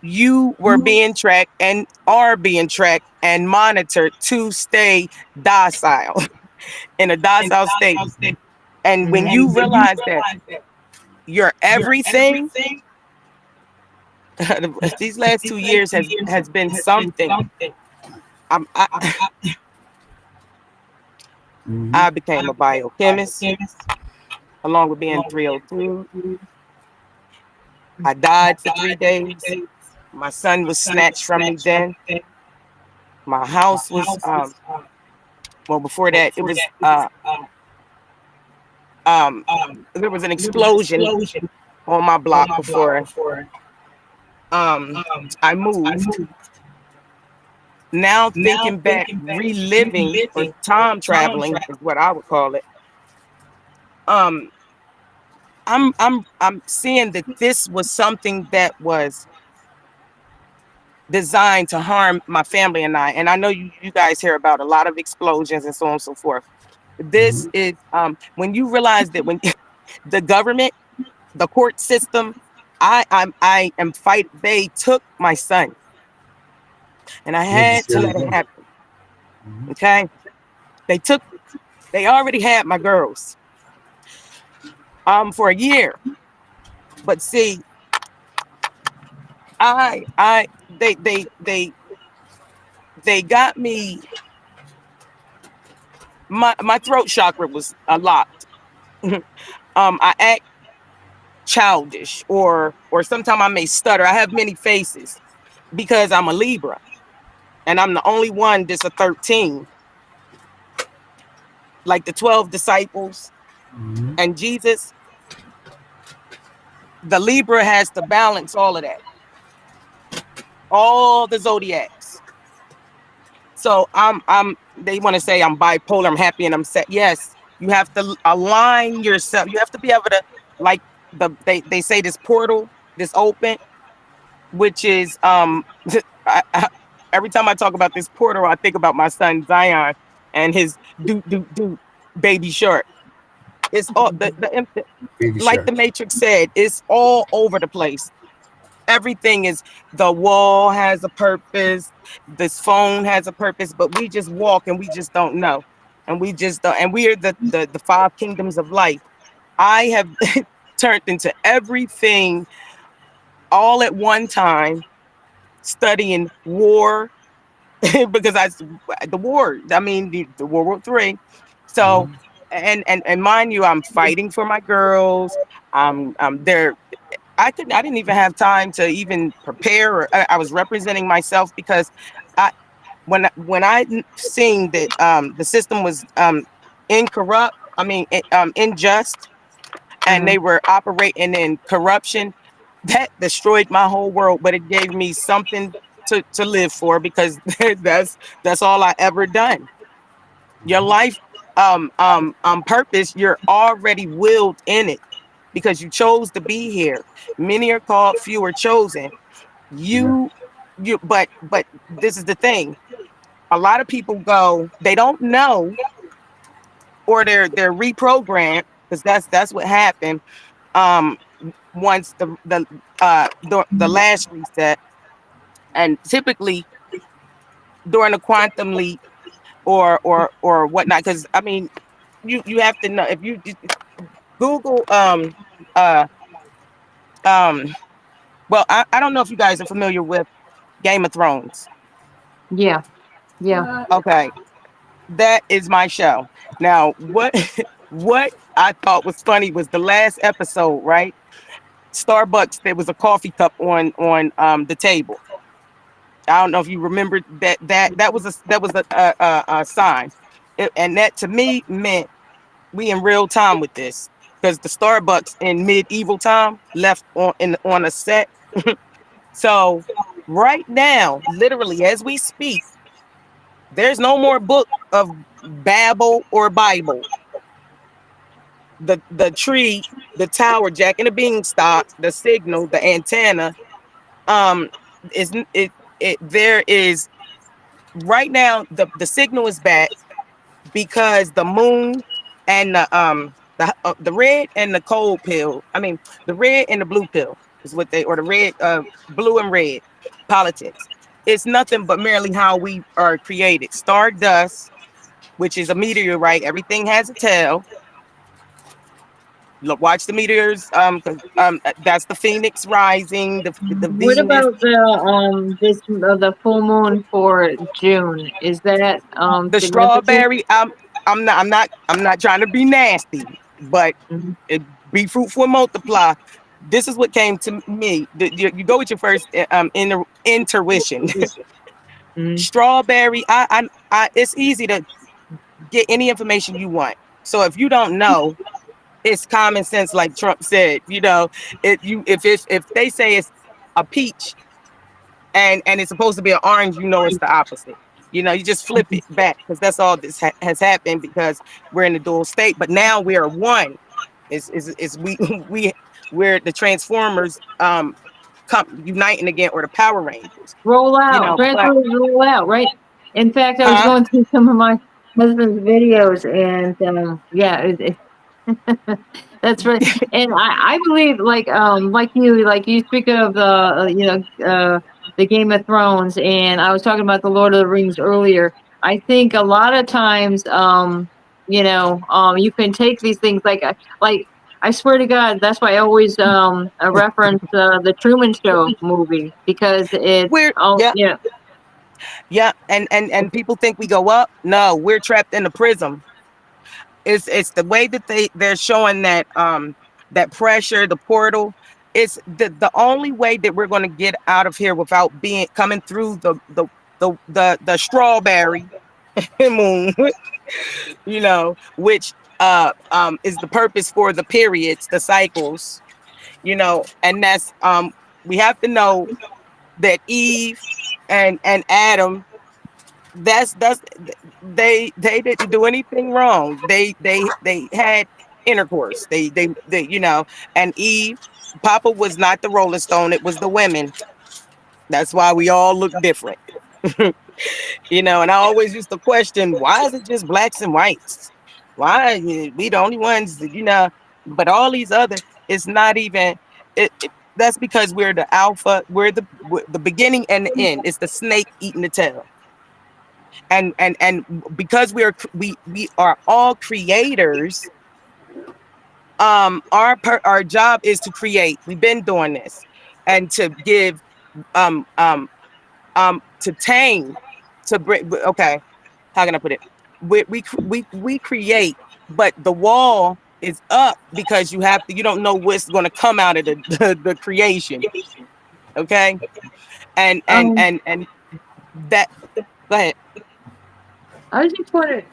you were being tracked and are being tracked and monitored to stay docile in a docile state. And when you realize that you're everything, these last 2 years has been something. I Mhm. I became a biochemist along with being 302. I died for 3 days. My son was snatched from me then. My house was well before that it was um there was an explosion on my block before um I moved. Now thinking back, reliving or time traveling is what I would call it. Um I'm seeing that this was something that was designed to harm my family and I. And I know you guys hear about a lot of explosions and so on and so forth. This Mhm. is when you realize that when the government, the court system, I am fight. They took my son, and I Yeah, had just the to other let it day. happen. Mhm. Okay, they took. They already had my girls for a year, but see, I they got me. My throat chakra was locked. I act childish or sometimes I may stutter. I have many faces because I'm a Libra and I'm the only one that's a 13. Like the 12 disciples Mhm. and Jesus, the Libra has to balance all of that, all the zodiacs. So I'm they want to say I'm bipolar, I'm happy and I'm sad. Yes, you have to align yourself. You have to be able to like they say this portal, this open, which is every time I talk about this portal, I think about my son Zion and his do baby shark. It's all Baby like the shark. Matrix said, it's all over the place. Everything is the wall has a purpose, this phone has a purpose, but we just walk and we just don't know. And we just don't, and we are the five kingdoms of life. I have turned into everything all at one time, studying war, because the war. I mean the World War III. So Mhm. and mind you, I'm fighting for my girls. I'm there. I didn't even have time to even prepare. Or, I was representing myself because I when I seen that the system was incorrupt. I mean unjust, and they were operating in corruption. That destroyed my whole world, but it gave me something to live for, because that's all I ever done. Your life purpose, you're already willed in it because you chose to be here. Many are called, few are chosen. Yeah. But this is the thing. A lot of people go, they don't know, or they're reprogrammed, because that's what happened. Um, once the last reset, and typically during the quantum leap or whatnot, because I mean, you have to know, if you Google uh um well, I don't know if you guys are familiar with Game of Thrones. Yeah. Yeah. What? Okay, that is my show. Now, what what I thought was funny was the last episode, right? Starbucks, there was a coffee cup on the table. I don't know if you remember that was a sign. And that to me meant we in real time with this, because the Starbucks in medieval time left on a set. So right now, literally as we speak, there's no more book of Babel or Bible. The tree, the tower, Jack and the Beanstalk, the signal, the antenna, um, is it there is right now the signal is back, because the moon and the red and the cold pill. I mean, the red and the blue pill is what they, or the red, blue and red politics. It's nothing but merely how we are created. Stardust, which is a meteorite. Everything has a tail. Look, watch the meteors. 'Cause, that's the phoenix rising. The What Venus, about the full moon for June? Is that the significant? strawberry. I'm not trying to be nasty, but Mhm. it, be fruitful and multiply. This is what came to me. You go with your first intuition. Mhm. Strawberry. It's easy to get any information you want. So if you don't know, it's common sense, like Trump said. If they say it's a peach and it's supposed to be an orange, it's the opposite. You just flip it back, because that's all this has happened, because we're in a dual state. But now we are one. Is we we we're the Transformers come uniting again, or the Power Rangers. Roll out, But transfers roll out, right? In fact, I was huh? going through some of my husband's videos, and yeah, that's right. And I believe, like you speak of the Game of Thrones, and I was talking about the Lord of the Rings earlier. I think a lot of times, you can take these things like I swear to God, that's why I always I reference the Truman Show movie, because it's We're oh yeah, yeah. yeah, and people think we go up. No, we're trapped in the prism. It's the way that they're showing that pressure, the portal. It's the only way that we're going to get out of here without being coming through the strawberry moon, which is the purpose for the periods, the cycles, and that's we have to know that Eve and Adam, that's they didn't do anything wrong. They had intercourse. They and Eve, Papa was not the Rolling Stone, it was the women. That's why we all look different. And I always used to question, why is it just blacks and whites? Why we the only ones but all these other, it's not even that's because we're the alpha, we're the beginning and the end. It's the snake eating the tail. And because we are all creators. Our job is to create. We've been doing this, and to give um um to tame, to bring. Okay, how can I put it? We create, but the wall is up, because you don't know what's going to come out of the creation. Okay, Um, and that. Go ahead. I was just wondering.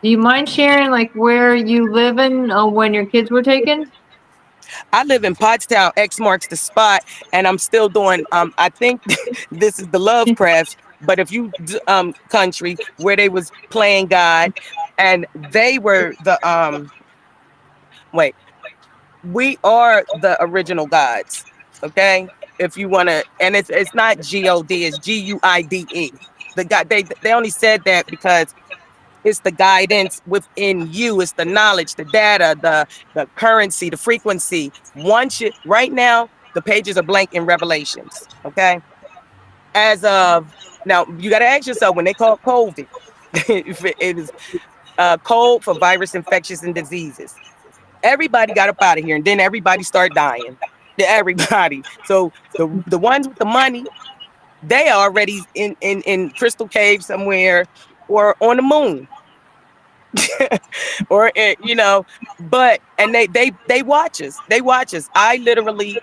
Do you mind sharing like where you live in when your kids were taken? I live in Pottstown. X marks the spot, and I'm still doing. I think this is the Lovecraft, but if you country where they was playing God, and they were the wait, we are the original gods. Okay, if you want to, and it's not God, it's Guide. The God they only said that because it's the guidance within you. It's the knowledge, the data, the currency, the frequency. Once you right now, the pages are blank in Revelations. Okay. As of now, you got to ask yourself when they call COVID, if it is code for virus infectious and diseases. Everybody got up out of here, and then everybody started dying. Everybody. So the ones with the money, they are already in Crystal Cave somewhere or on the moon. Or you know, but and they watch us. They watch us. I literally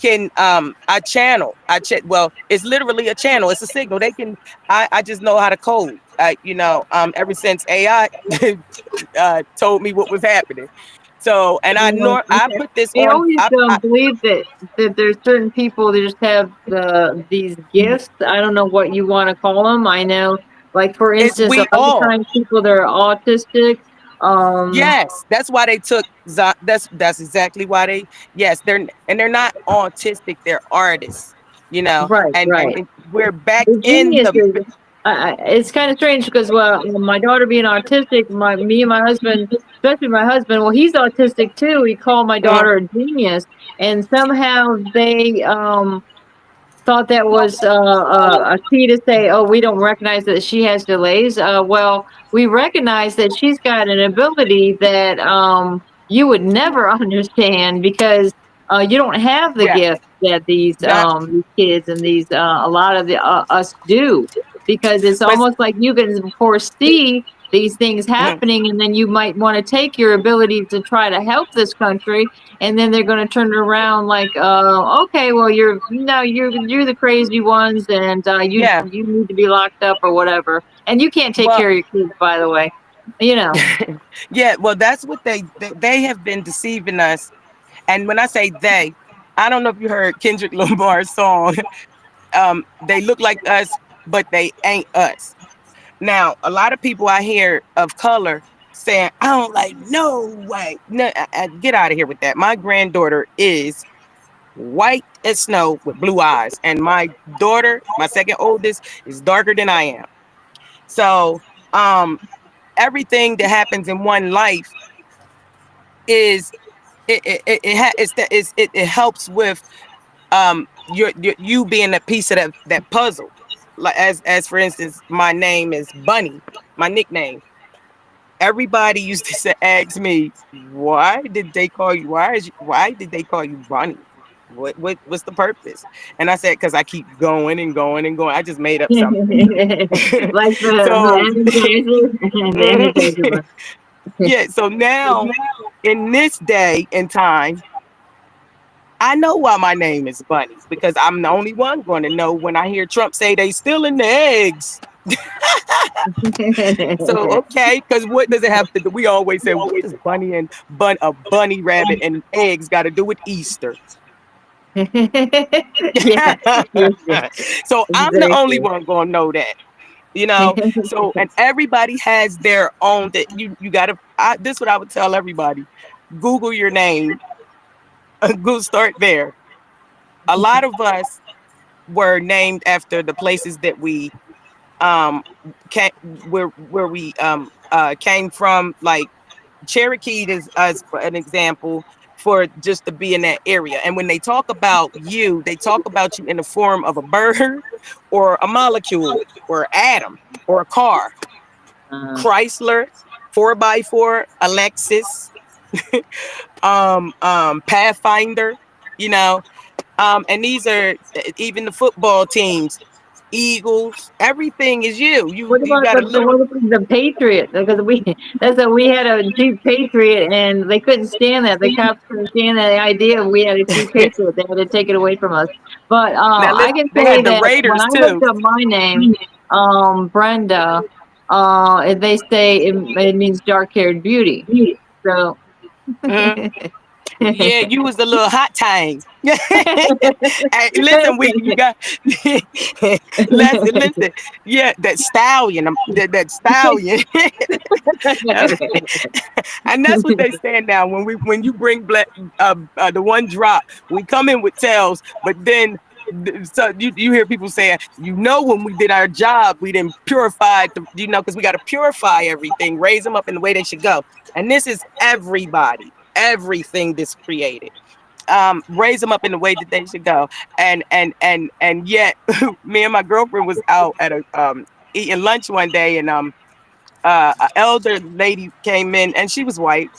can I channel. Well, it's literally a channel. It's a signal. They can I just know how to code. You know, ever since AI told me what was happening. So, and I put this I on. always believe that there's certain people that just have these gifts. I don't know what you want to call them. I know, like for It's instance, a we lot of all. times people that are autistic. Yes, that's why they took that's exactly why they yes, they're not autistic, they're artists, you know. Right, right. And we're back The in genius the is, it's kind of strange because well, my daughter being autistic, me and my husband, especially my husband, well, he's autistic too. He called my Mhm. daughter a genius, and somehow they thought that was a key to say, oh, we don't recognize that she has delays. Well, we recognize that she's got an ability that you would never understand because you don't have the Yeah, gift that not these kids and these a lot of the us do, because it's but almost like you can foresee these things mhm, happening, and then you might want to take your ability to try to help this country, and then they're going to turn it around like, okay, well, you're the crazy ones, and yeah. you need to be locked up or whatever, and you can't take Well, care of your kids, by the way, you know. yeah, well that's what they have been deceiving us. And when I say they, I don't know if you heard Kendrick Lamar's song. They look like us, but they ain't us. Now, a lot of people I hear of color saying, I don't like no way. No, get out of here with that. My granddaughter is white as snow with blue eyes. And my daughter, my second oldest, is darker than I am. So everything that happens in one life is it helps with you being a piece of that puzzle. Like as for instance, my name is Bunny, my nickname. Everybody used to ask me, why did they call you? Why did they call you Bunny? What's the purpose? And I said, because I keep going and going and going. I just made up something. Like So the Energizer one. yeah, so now in this day and time, I know why my name is Bunny, because I'm the only one going to know when I hear Trump say they still in the eggs. So okay, because what does it have to do? We always say, what does bunny and a bunny rabbit and eggs got to do with Easter? Yeah, yeah, So I'm the only exactly. one gonna know that, you know. So and everybody has their own that you gotta. This is what I would tell everybody: Google your name. Go start there. A lot of us were named after the places that we um came where we came from, like Cherokee is as an example for just to be in that area. And when they talk about you, they talk about you in the form of a bird or a molecule or atom or a car. Chrysler, 4x4, Alexis, Pathfinder, you know. And these are even the football teams, Eagles, everything is you. You What you about gotta look. what about the Patriot? Because we had a Jeep Patriot, and they couldn't stand that. The cops couldn't stand the idea of we had a Jeep Patriot. They had to take it away from us. But Now I can they say had the that when Raiders I looked too. up my name, Brenda, they say it means dark haired beauty. So Mhm. Yeah, you was the little hot tang. Hey, listen, you got listen. Yeah, that stallion, that stallion. And that's what they stand now. When you bring the one drop, we come in with tails, but then so you hear people saying, when we did our job, we didn't purify because we got to purify everything, raise them up in the way they should go. And this is everybody, everything that's created. Raise them up in the way that they should go. And yet me and my girlfriend was out at a eating lunch one day, and an elder lady came in, and she was white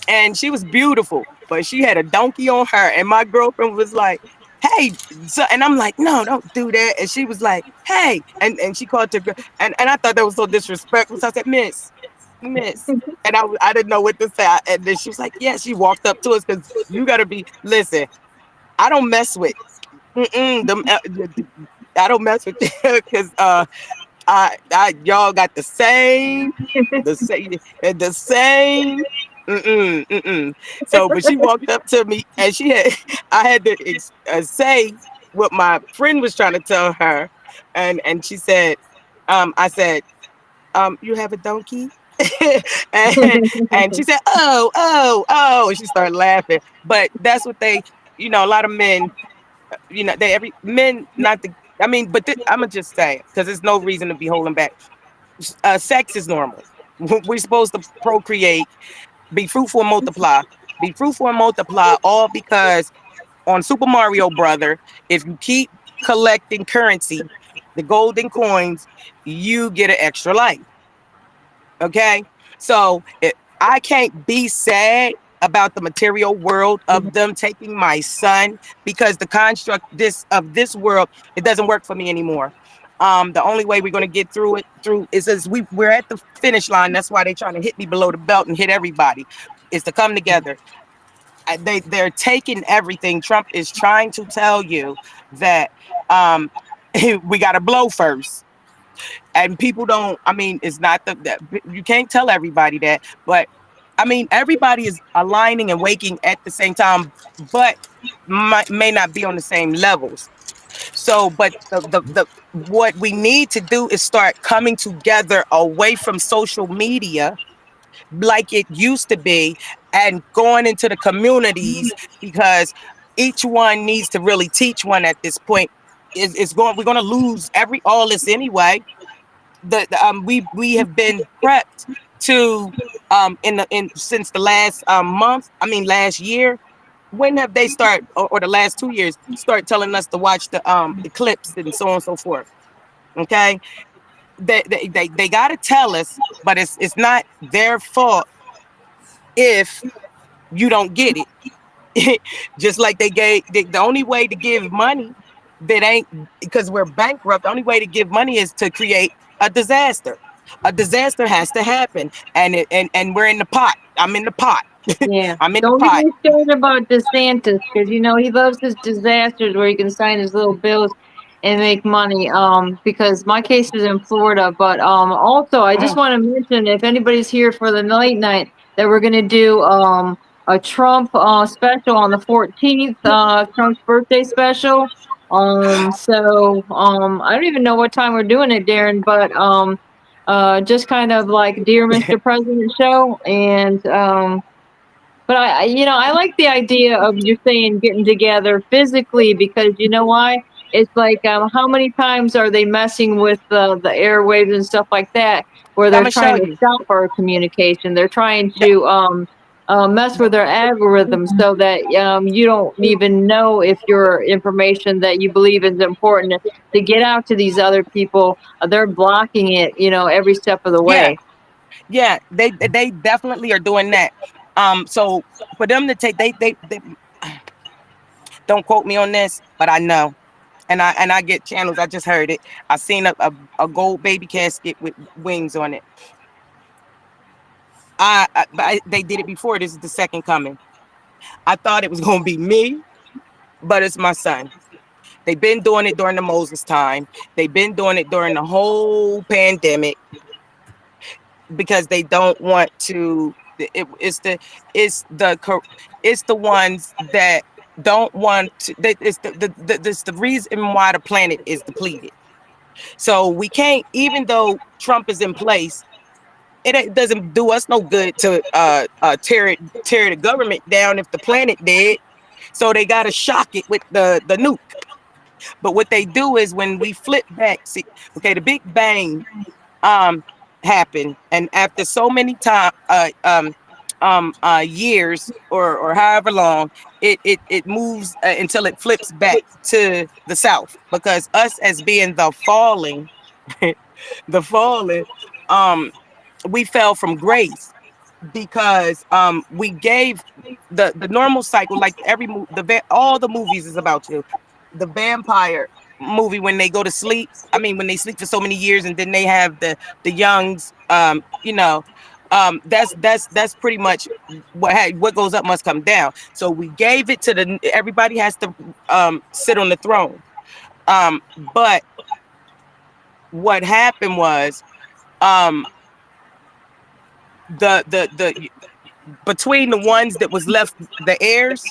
and she was beautiful, but she had a donkey on her. And my girlfriend was like, hey, and I'm like, no, don't do that. And she was like, hey, and she called her girl, and I thought that was so disrespectful. So I said, miss. And I didn't know what to say. And then she was like, yeah, she walked up to us, because you got to listen, I don't mess with I don't mess with because y'all got the same. So, but she walked up to me, and I had to say what my friend was trying to tell her, and she said, I said, you have a donkey. and she said, oh, and she started laughing. But that's what a lot of men, men, not the, I mean, but I'm gonna just say, because there's no reason to be holding back. Sex is normal. We're supposed to procreate, be fruitful and multiply. Be fruitful and multiply, all because on Super Mario Brother, if you keep collecting currency, the golden coins, you get an extra life. Okay? So I can't be sad about the material world of them taking my son, because the construct of this world, it doesn't work for me anymore. The only way we're going to get through is as we're at the finish line. That's why they're trying to hit me below the belt and hit everybody, is to come together. They're taking everything. Trump is trying to tell you that we got to blow first. And people don't, it's not that you can't tell everybody that, but everybody is aligning and waking at the same time, but may not be on the same levels. So, but what we need to do is start coming together away from social media like it used to be, and going into the communities, because each one needs to really teach one at this point. We're going to lose all this anyway. We have been prepped to since the last last year. When have they or the last 2 years start telling us to watch the eclipse and so on and so forth? Okay, they got to tell us, but it's not their fault if you don't get it. Just like they gave the only way to give money that ain't, because we're bankrupt. The only way to give money is to create a disaster. A disaster has to happen, and we're in the pot. I'm in the pot. Yeah. I'm in Don't the pot. get me started about DeSantis, because he loves his disasters where he can sign his little bills and make money. Because my case is in Florida, but also I just want to mention, if anybody's here for the late night, that we're gonna do a Trump special on the 14th, Trump's birthday special. So I don't even know what time we're doing it, Darren, but just kind of like Dear Mr. President show. And but I like the idea of you saying getting together physically, because you know why? It's like, how many times are they messing with the airwaves and stuff like that, where they're I'ma trying show to you. stop our communication? They're trying to mess with their algorithms so that you don't even know if your information that you believe is important to get out to these other people. They're blocking it, every step of the way. Yeah, they definitely are doing that. So for them to take, they don't quote me on this, but I know, and I get channels. I just heard it. I seen a gold baby casket with wings on it. They did it before. This is the second coming. I thought it was gonna be me, but it's my son. They've been doing it during the Moses time. They've been doing it during the whole pandemic, because they don't want to it's the ones that don't want to. It's the reason why the planet is depleted. So we can't, even though Trump is in place, doesn't do us no good to tear the government down if the planet dead. So they got to shock it with the nuke. But what they do is when we flip back, see, okay, the Big Bang happened, and after so many years or however long, it moves until it flips back to the south, because us as being the falling, the fallen, we fell from grace because we gave the normal cycle, like all the movies is about you. The vampire movie, when they go to sleep, I mean when they sleep for so many years and then they have the youngs, that's pretty much what goes up must come down. So we gave it to everybody has to sit on the throne. But what happened was the between the ones that was left, the heirs,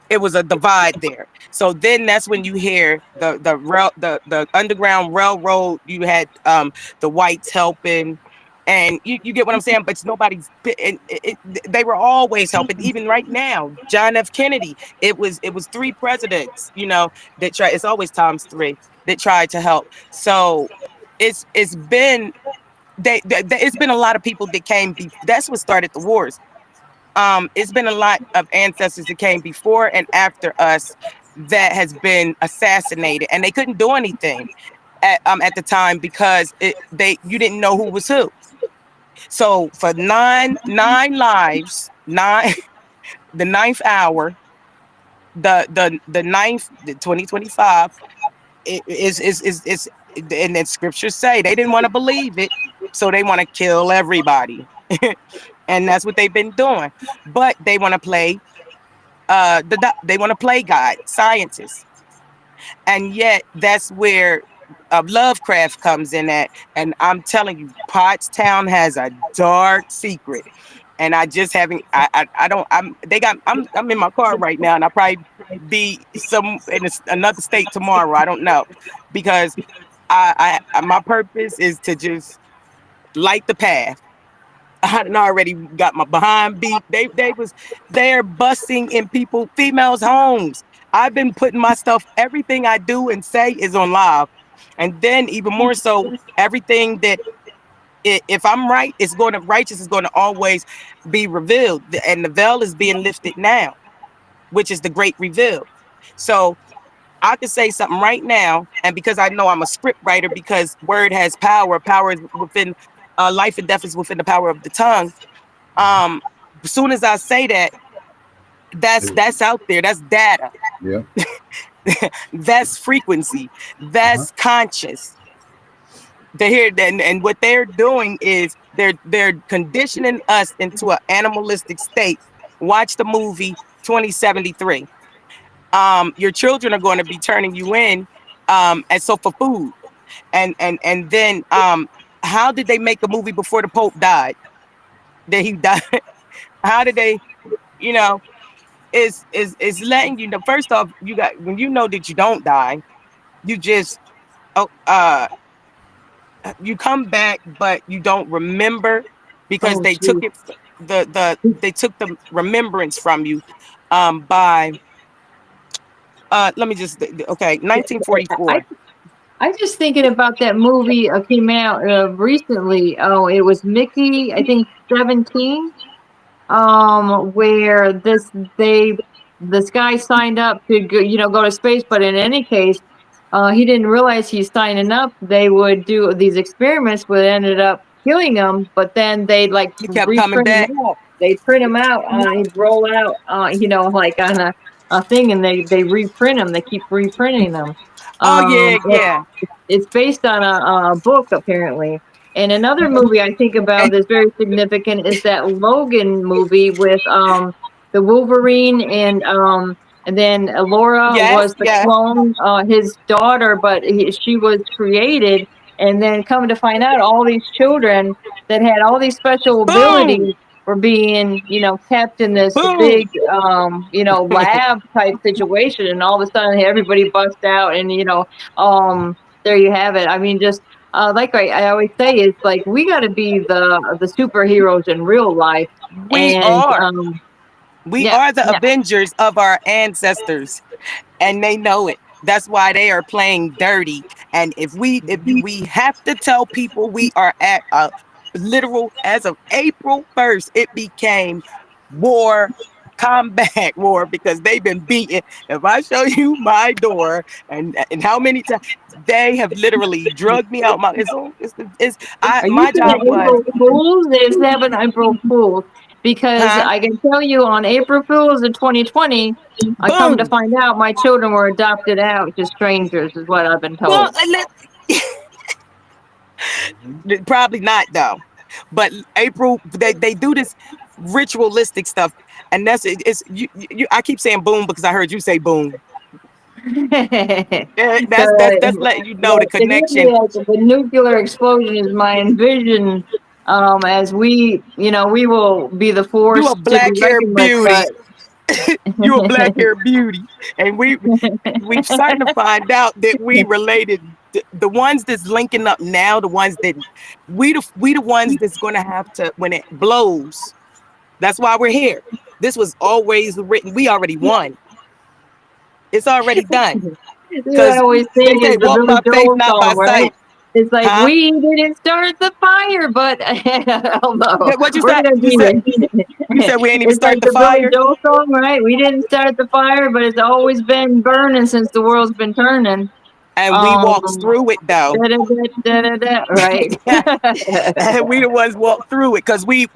it was a divide there. So then that's when you hear the Underground Railroad. You had the whites helping, and you get what I'm saying. But it's nobody's. They were always helping. Even right now, John F. Kennedy. It was 3 presidents. That try. It's always times 3 that tried to help. So it's been. It's been a lot of people that came. That's what started the wars. It's been a lot of ancestors that came before and after us that has been assassinated, and they couldn't do anything at the time because you didn't know who was who. So for nine lives, the 9th hour, the 2025 is and then scriptures say they didn't want to believe it, so they want to kill everybody. And that's what they've been doing. But they want to play they want to play God, scientists. And yet that's where Lovecraft comes in at. And I'm telling you, Pottstown has a dark secret. And I just haven't I'm in my car right now, and I'll probably be in another state tomorrow. I don't know. Because my purpose is to just light the path. I hadn't already got my behind beat. They're busting in females' homes. I've been putting my stuff, everything I do and say is on live. And then even more so, everything that if I'm right, righteous is going to always be revealed. And the veil is being lifted now, which is the great reveal. So I could say something right now, and because I know I'm a script writer, because word has power. Power is within life and death is within the power of the tongue. As soon as I say that, that's out there. That's data. Yeah. That's frequency. That's conscious. And what they're doing is they're conditioning us into an animalistic state. Watch the movie 2073. Your children are going to be turning you in, and so for food, and then how did they make a movie before the Pope died? That he died? How did they? Is letting you know. First off, when you know that you don't die, you just you come back, but you don't remember because they took it. They took the remembrance from you by. Let me just 1944. I just thinking about that movie came out recently. Oh, it was Mickey, I think 17. Where this guy signed up to go to space, but in any case, he didn't realize he's signing up. They would do these experiments, but ended up killing him. But then they'd He kept coming back. They print him out. He'd roll out, like on a thing, and they reprint them. They keep reprinting them. Yeah. It's based on a book apparently. And another movie I think about that's very significant is that Logan movie with the Wolverine and then Laura was the clone, his daughter, but she was created, and then coming to find out all these children that had all these special abilities were being, kept in this Boom. big, lab type situation, and all of a sudden everybody busts out, and there you have it. I mean, just like I always say, it's like we got to be the superheroes in real life, We and are. We yeah, are the yeah. Avengers of our ancestors, and they know it. That's why they are playing dirty. And if we have to tell people we are at a literal, as of April 1st, it became war, combat war, because they've been beaten. If I show you my door and how many times they have literally drugged me out Are you my job saying was, April Fools? It's having April Fools because huh? I can tell you on April Fools in 2020, I come to Boom. find out my children were adopted out to strangers, is what I've been Well, told. probably not though. But April, they do this ritualistic stuff, and it's I keep saying boom because I heard you say boom. So That's letting you know the to give me connection. the nuclear explosion is my envision, as we will be the You a force to be black hair reckoned with, beauty. but You a black hair beauty, and we've starting to find out that we related. The ones that's linking up now, the ones that we the ones that's gonna have to when it blows. That's why we're here. This was always written. We already won. It's already done. what I Because always they sing is say the walk Billy by faith, Joel not by song, right? sight. It's like Huh? we didn't start the fire, but hell no, What you we're said? gonna You be said here. you said we ain't even It's start like the the Billy fire. Joel song, right? We didn't start the fire, but it's always been burning since the world's been turning. And we Um, walks through it though. right. And we the ones walk through it because we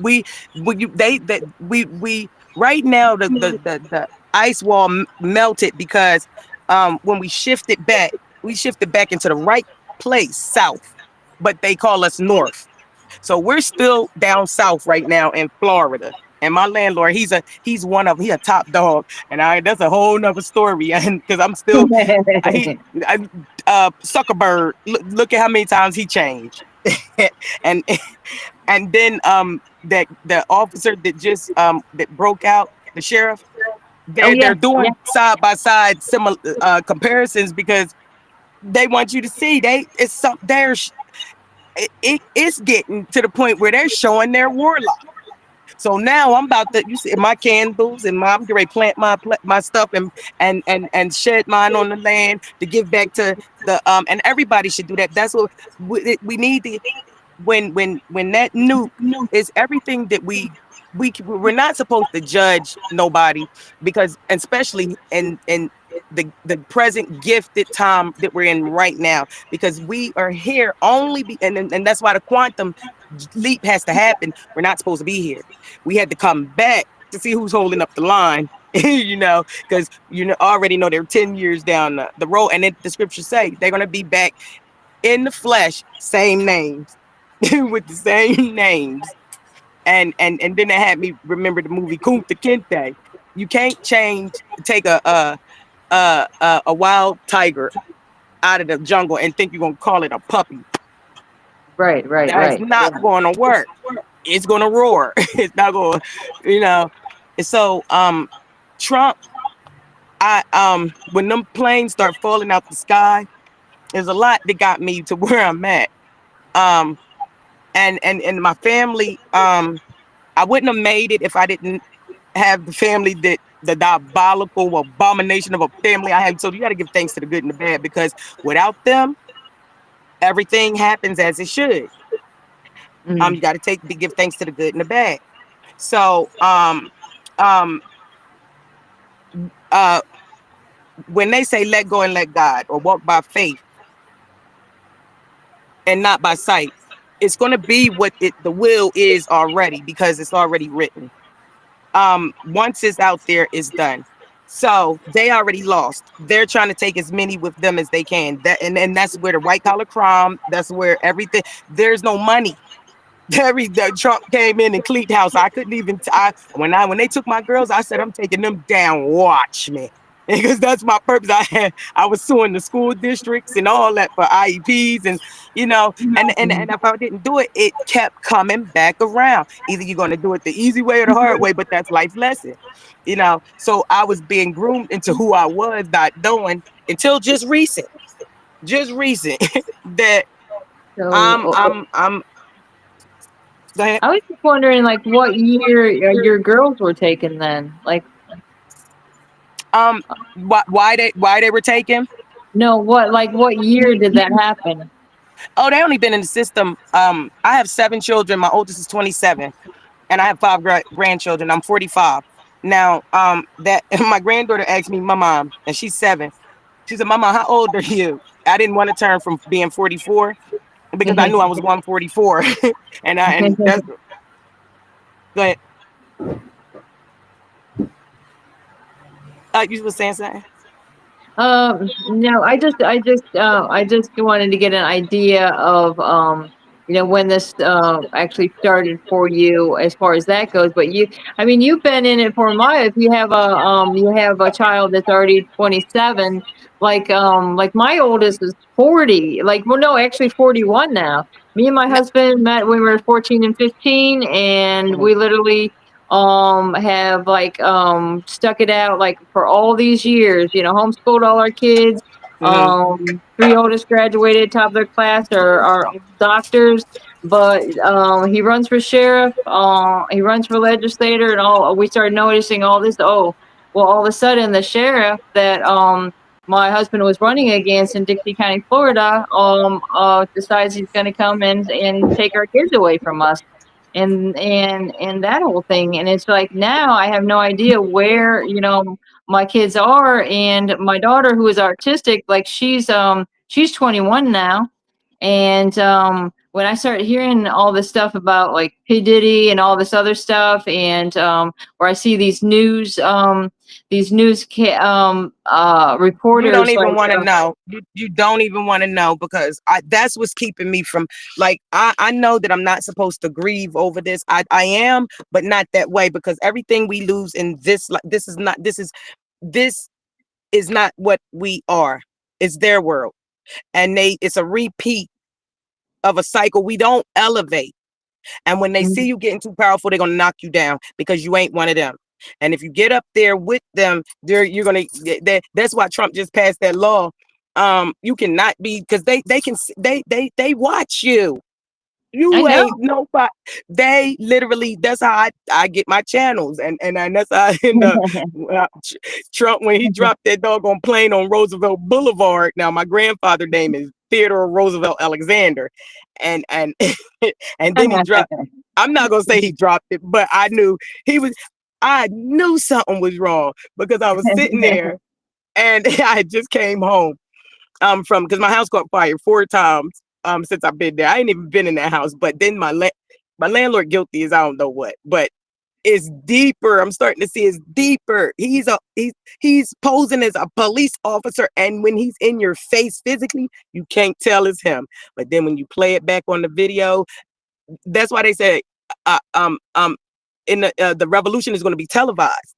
right now the ice wall melted because when we shifted back into the right place south, but they call us north. So we're still down south right now in Florida. And my landlord, he a top dog, and that's a whole nother story. And because I'm still I, Zuckerberg, look at how many times he changed. and and then that the officer that just that broke out, the sheriff, Oh yeah, they're yeah. doing side by side similar comparisons because they want you to see it's some there's it's getting to the point where they're showing their warlock. So now I'm about to, you see my candles and I'm getting ready to plant my stuff and shed mine on the land to give back to the and everybody should do that. That's what we need to when that nuke is everything that we're not supposed to judge nobody because especially in the present gifted time that we're in right now because we are here only and that's why the quantum leap has to happen. We're not supposed to be here. We had to come back to see who's holding up the line. Because already know they're 10 years down the road, and the scriptures say they're gonna be back in the flesh, same names, with the same names. And then they had me remember the movie Kunta Kinte. You can't take a wild tiger out of the jungle and think you're gonna call it a puppy. Right, right, That is right. not gonna work. It's gonna roar. It's not gonna, you know. And so Trump, when them planes start falling out the sky, there's a lot that got me to where I'm at. Um and my family, I wouldn't have made it if I didn't have the family that the diabolical abomination of a family I have. So you got to give thanks to the good and the bad because without them, everything happens as it should. Mm. You got to give thanks to the good and the bad. So um uh when they say let go and let God or walk by faith and not by sight, it's going to be what the will is already because it's already written. Once it's out there, it's done. So they already lost. They're trying to take as many with them as they can. And that's where the white collar crime, that's where everything, there's no money. The Trump came in and cleaned house. I couldn't even when they took my girls, I said, I'm taking them down. Watch me. because that's my purpose. I was suing the school districts and all that for IEPs, and and if I didn't do it, it kept coming back around. Either you're going to do it the easy way or the hard way, but that's life lesson. So I was being groomed into who I was, not knowing until just recent that So I'm go ahead. I was just wondering, like, what year your girls were taken then? Like, Um, why they were taken? no, what year did that happen? Oh, they only been in the system. I have 7 children. My oldest is 27, and I have 5 grandchildren. I'm 45 now. That my granddaughter asked me, my mom, and she's 7. She said, "Mama, how old are you?" I didn't want to turn from being 44 because I knew I was 144, and that's go ahead. You were saying something? No, I just wanted to get an idea of, when this actually started for you as far as that goes. But I mean, you've been in it for my. If you have a child that's already 27, like my oldest is 40. Like, well, no, actually 41 now. Me and my husband met when we were 14 and 15, and Mhm, we literally have stuck it out like for all these years, homeschooled all our kids. mhm, 3 oldest graduated top of their class are doctors, but he runs for sheriff, he runs for legislator, and all. We started noticing all this. Oh, well, all of a sudden the sheriff that my husband was running against in Dixie County, Florida, decides he's going to come and take our kids away from us, and that whole thing. And it's like, now I have no idea where my kids are. And my daughter, who is artistic, like she's 21 now. And when I started hearing all this stuff about like P Diddy and all this other stuff, and where I see You don't reporters even like want to know. You don't even want to know because that's what's keeping me from, like, I know that I'm not supposed to grieve over this. I am, but not that way, because everything we lose in this, like, this is not what we are. It's their world. And it's a repeat of a cycle. We don't elevate. And when they see you getting too powerful, they're gonna knock you down because you ain't one of them. And if you get up there with them, you're gonna. That's why Trump just passed that law. You cannot be, because they can they watch you. I You know. ain't nobody. They literally. That's how I get my channels, and that's how I end up. Trump, when he dropped that doggone plane on Roosevelt Boulevard. Now my grandfather's name is Theodore Roosevelt Alexander, and and then he dropped. I'm not gonna say he dropped it, but I knew he was. I knew something was wrong because I was sitting there, and I just came home from, because my house caught fire 4 times since I've been there. I ain't even been in that house, but then my landlord guilty as I don't know what, but it's deeper. I'm starting to see it's deeper. He's posing as a police officer, and when he's in your face physically, you can't tell it's him. But then when you play it back on the video, that's why they say uh, um um in the revolution is going to be televised.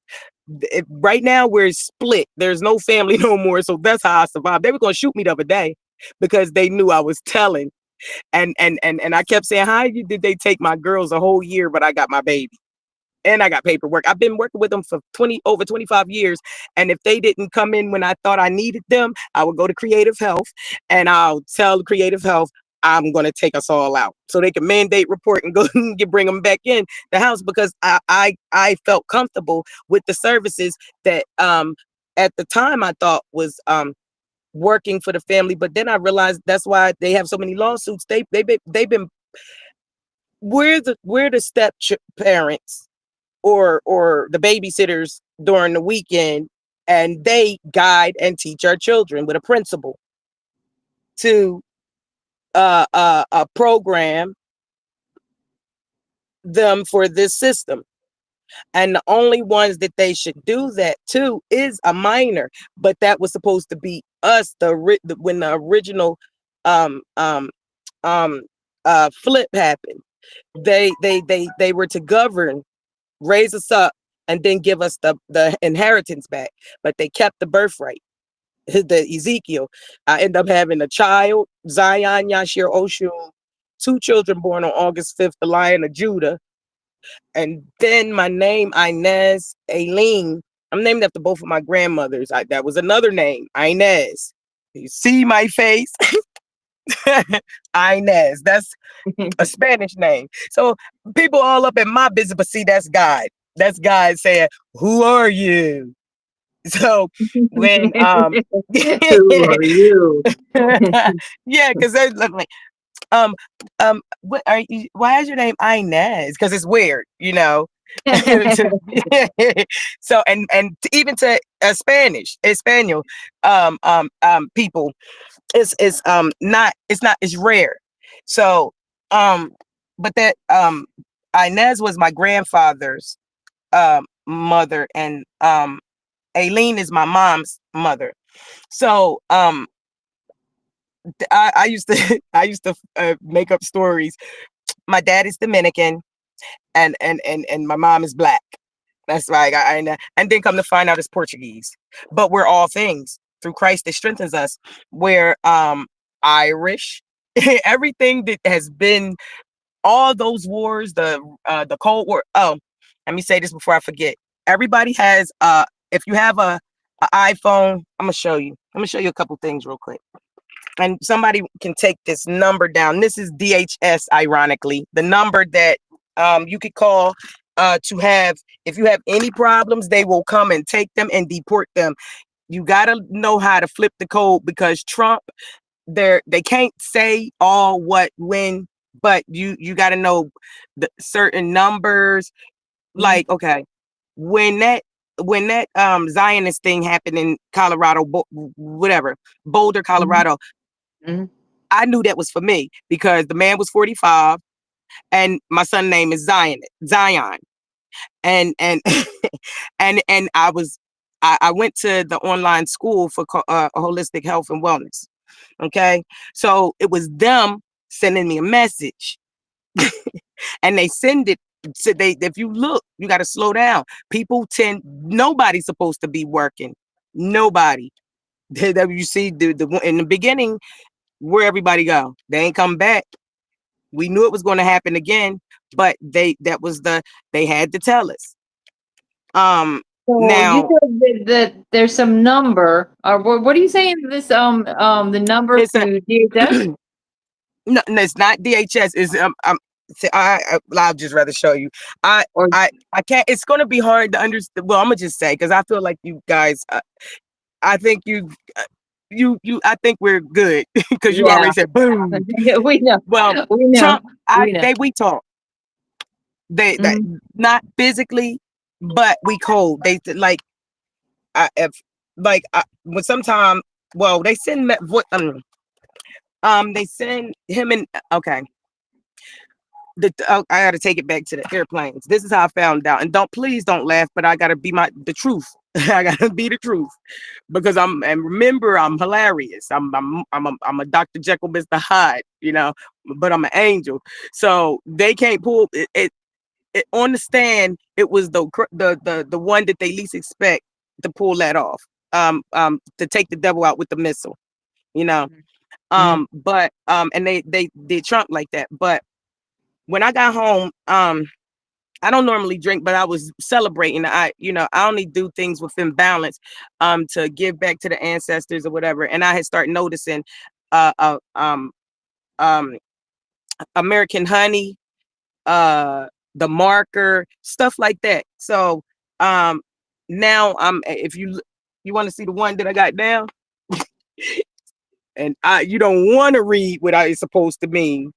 Right now we're split. There's no family no more, so that's how I survived. They were going to shoot me the other day because they knew I was telling, and I kept saying, how did they take my girls a whole year, but I got my baby and I got paperwork. I've been working with them for over 25 years. And if they didn't come in when I thought I needed them, I would go to Creative Health and I'll tell Creative Health, I'm going to take us all out so they can mandate report and go bring them back in the house, because I felt comfortable with the services that at the time I thought was working for the family. But then I realized that's why they have so many lawsuits. They've been, we're the step parents or the babysitters during the weekend, and they guide and teach our children with a principal to program them for this system. And the only ones that they should do that to is a minor. But that was supposed to be us, when the original um um um flip happened. They were to govern, raise us up, and then give us the inheritance back. But they kept the birthright. The Ezekiel, I end up having a child, Zion Yashir Oshun, 2 children born on August 5th, the Lion of Judah. And then my name, Inez Aileen. I'm named after both of my grandmothers. That was another name, Inez. You see my face? Inez. That's a Spanish name. So people all up in my business, but see, that's God. That's God saying, "Who are you?" So when Who are you? yeah, because they look like what are you, why is your name Inez? Because it's weird, you know. So even to Spanish, Espanol people, it's not, it's rare. So but that Inez was my grandfather's mother, and Aileen is my mom's mother. So I used to I used to make up stories. My dad is Dominican, and my mom is black. That's right. And then come to find out it's Portuguese. But we're all things through Christ that strengthens us. We're Irish. Everything that has been, all those wars, the Cold War. Oh, let me say this before I forget. Everybody has if you have a iPhone, I'm gonna show you a couple things real quick. And somebody can take this number down. This is DHS, ironically, the number that you could call to have, if you have any problems, they will come and take them and deport them. You got to know how to flip the code, because Trump, they can't say all, what, when, but you got to know the certain numbers. Like, okay, when that Zionist thing happened in Colorado, whatever, Boulder, Colorado, Mm-hmm. I knew that was for me, because the man was 45 and my son's name is Zion. And and I went to the online school for holistic health and wellness. Okay. So it was them sending me a message. And they send it. So if you look, you got to slow down. Nobody's supposed to be working. Nobody. You see in the beginning, where everybody go? They ain't come back. We knew it was going to happen again, but they had to tell us. So you Now said that there's some number, or what are you saying? This the number it's to DHS? no, it's not DHS. Is I'll just rather show you. I Or I can't. It's going to be hard to understand. Well, I'm gonna just say, because I feel like you guys. I think I think we're good, because you yeah, already said boom. we know. Well, We know. Trump, We know. we talk. They not physically, but we code. They like when sometime, well, they send what they send him in. Okay, I got to take it back to the airplanes. This is how I found out, and please don't laugh, but I got to be the truth. I got to be the truth, because remember, I'm hilarious. I'm a Dr. Jekyll, Mr. Hyde, you know, but I'm an angel. So they can't pull it on the stand. It was the one that they least expect to pull that off. To take the devil out with the missile, you know. But and they did Trump like that. But when I got home, I don't normally drink, but I was celebrating. I only do things within balance, to give back to the ancestors or whatever. And I had started noticing, American honey, the marker, stuff like that. So, now if you want to see the one that I got down, and you don't want to read what it's supposed to mean.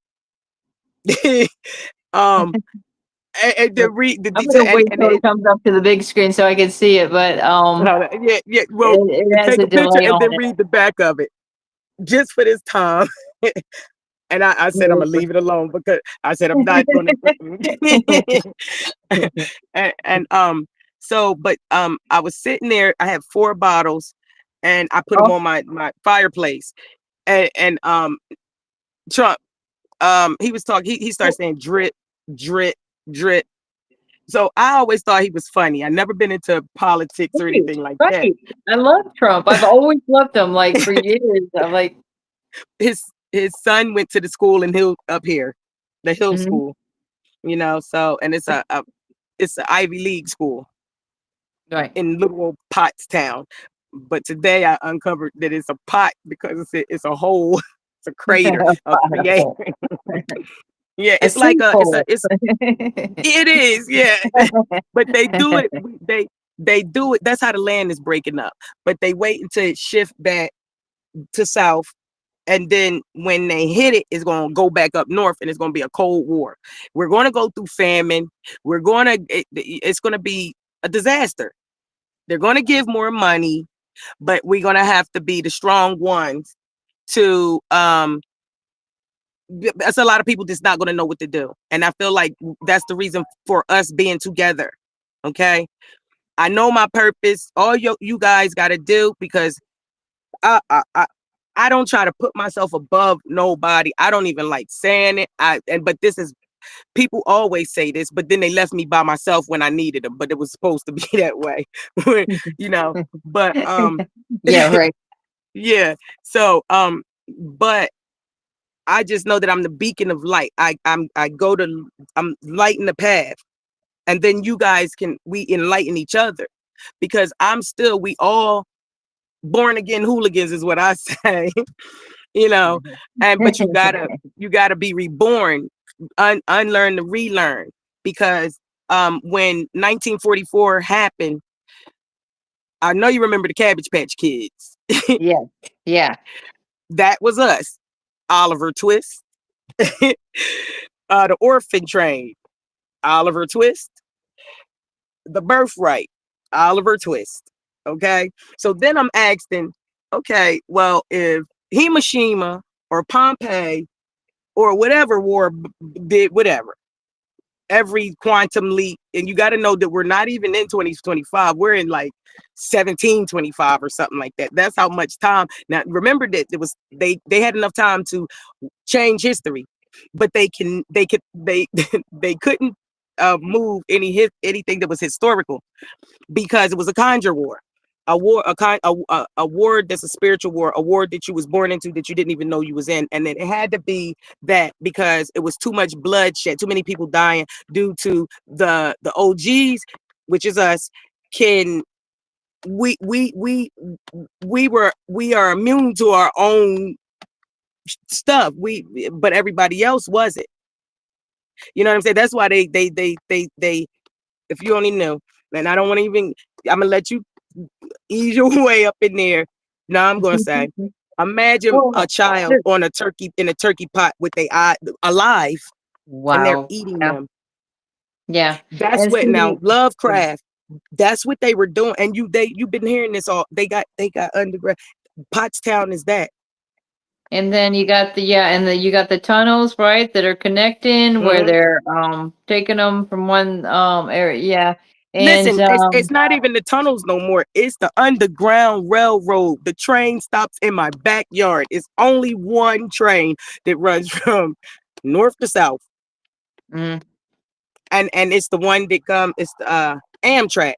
And the read the I'm gonna detail, wait till it comes up to the big screen so I can see it, but yeah. Well, it has take a a picture delay and then on read the back of it, just for this time. And I said I'm gonna leave it alone, because I said I'm not gonna. and so, but I was sitting there. I had 4 bottles, and I put them on my fireplace, and Trump, he was talking. He started saying drip, drip, drip. So I always thought he was funny. I never been into politics or anything like that. Right. I love Trump. I've always loved him, like, for years. I'm like, His son went to the school in Hill up here, the Hill Mhm. School. You know, so and it's it's an Ivy League school right. in little old Pottstown. But today I uncovered that it's a pot because it's a hole, it's a crater, a creator. Yeah, A it's like sinkhole. it is, yeah. But they do it, they do it. That's how the land is breaking up. But they wait until it shift back to south, and then when they hit it, it's gonna go back up north, and it's gonna be a cold war. We're gonna go through famine. It's gonna be a disaster. They're gonna give more money, but we're gonna have to be the strong ones to that's a lot of people just not going to know what to do, and I feel like that's the reason for us being together. Okay, I know my purpose. All you guys got to do, because I don't try to put myself above nobody. I don't even like saying it. But this is, people always say this, but then they left me by myself when I needed them, but it was supposed to be that way. You know, but Yeah, right. yeah, so but I just know that I'm the beacon of light. I'm lighting the path. And then you guys we enlighten each other, because we all born again hooligans is what I say. You know, but you gotta be reborn, unlearn to relearn, because when 1944 happened, I know you remember the Cabbage Patch Kids. Yeah. Yeah. That was us. Oliver Twist. The Orphan Train, Oliver Twist. The Birthright, Oliver Twist. Okay, so then I'm asking, okay, well, if Hiroshima or Pompeii or whatever war did whatever, every quantum leap, and you got to know that we're not even in 2025, we're in like 1725 or something like that. That's how much time. Now remember that it was they had enough time to change history, but they they couldn't move anything that was historical, because it was a conjure war, a war, a war that's a spiritual war, a war that you was born into that you didn't even know you was in. And then it had to be that, because it was too much bloodshed, too many people dying due to the OGs, which is us. Can we are immune to our own stuff, but everybody else wasn't. You know what I'm saying? That's why they if you only knew, and I don't want to even, I'm gonna let you ease your way up in there. Now I'm gonna say, imagine Oh, a child on a turkey, in a turkey pot with their eye alive, and they're wow. eating Yeah. them. Yeah. That's And what, now see, Lovecraft, that's what they were doing. And you've been hearing this all. They got underground. Pottstown is that. and then you got you got the tunnels, right, that are connecting, where Mhm. they're taking them from one area. Yeah. And Listen, it's not even the tunnels no more. It's the Underground Railroad. The train stops in my backyard. It's only one train that runs from north to south, mm, and it's the one that it's the Amtrak.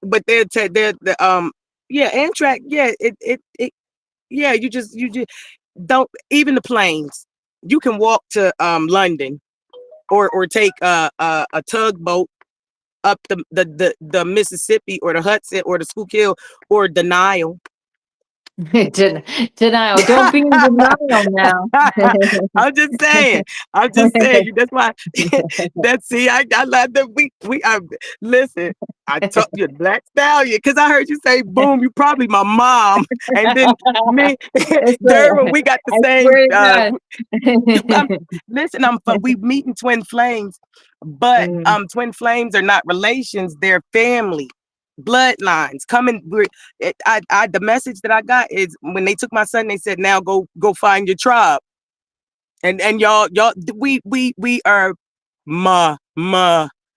But they're the yeah, Amtrak. Yeah, yeah. You just don't, even the planes. You can walk to London, or take a tugboat up the Mississippi, or the Hudson, or the Schuylkill, or the Nile. denial. Don't be in denial now. I'm just saying. I'm just saying. That's why. That's, see. I love that we. Listen. I told you, Black Stallion, because I heard you say, "Boom." You probably my mom, and then me, That's Derwin. right. We got the I same. swear to Listen, we meeting twin flames, but God. twin flames are not relations; they're family, bloodlines coming. The message that I got is, when they took my son, they said, "Now go find your tribe," and y'all, we are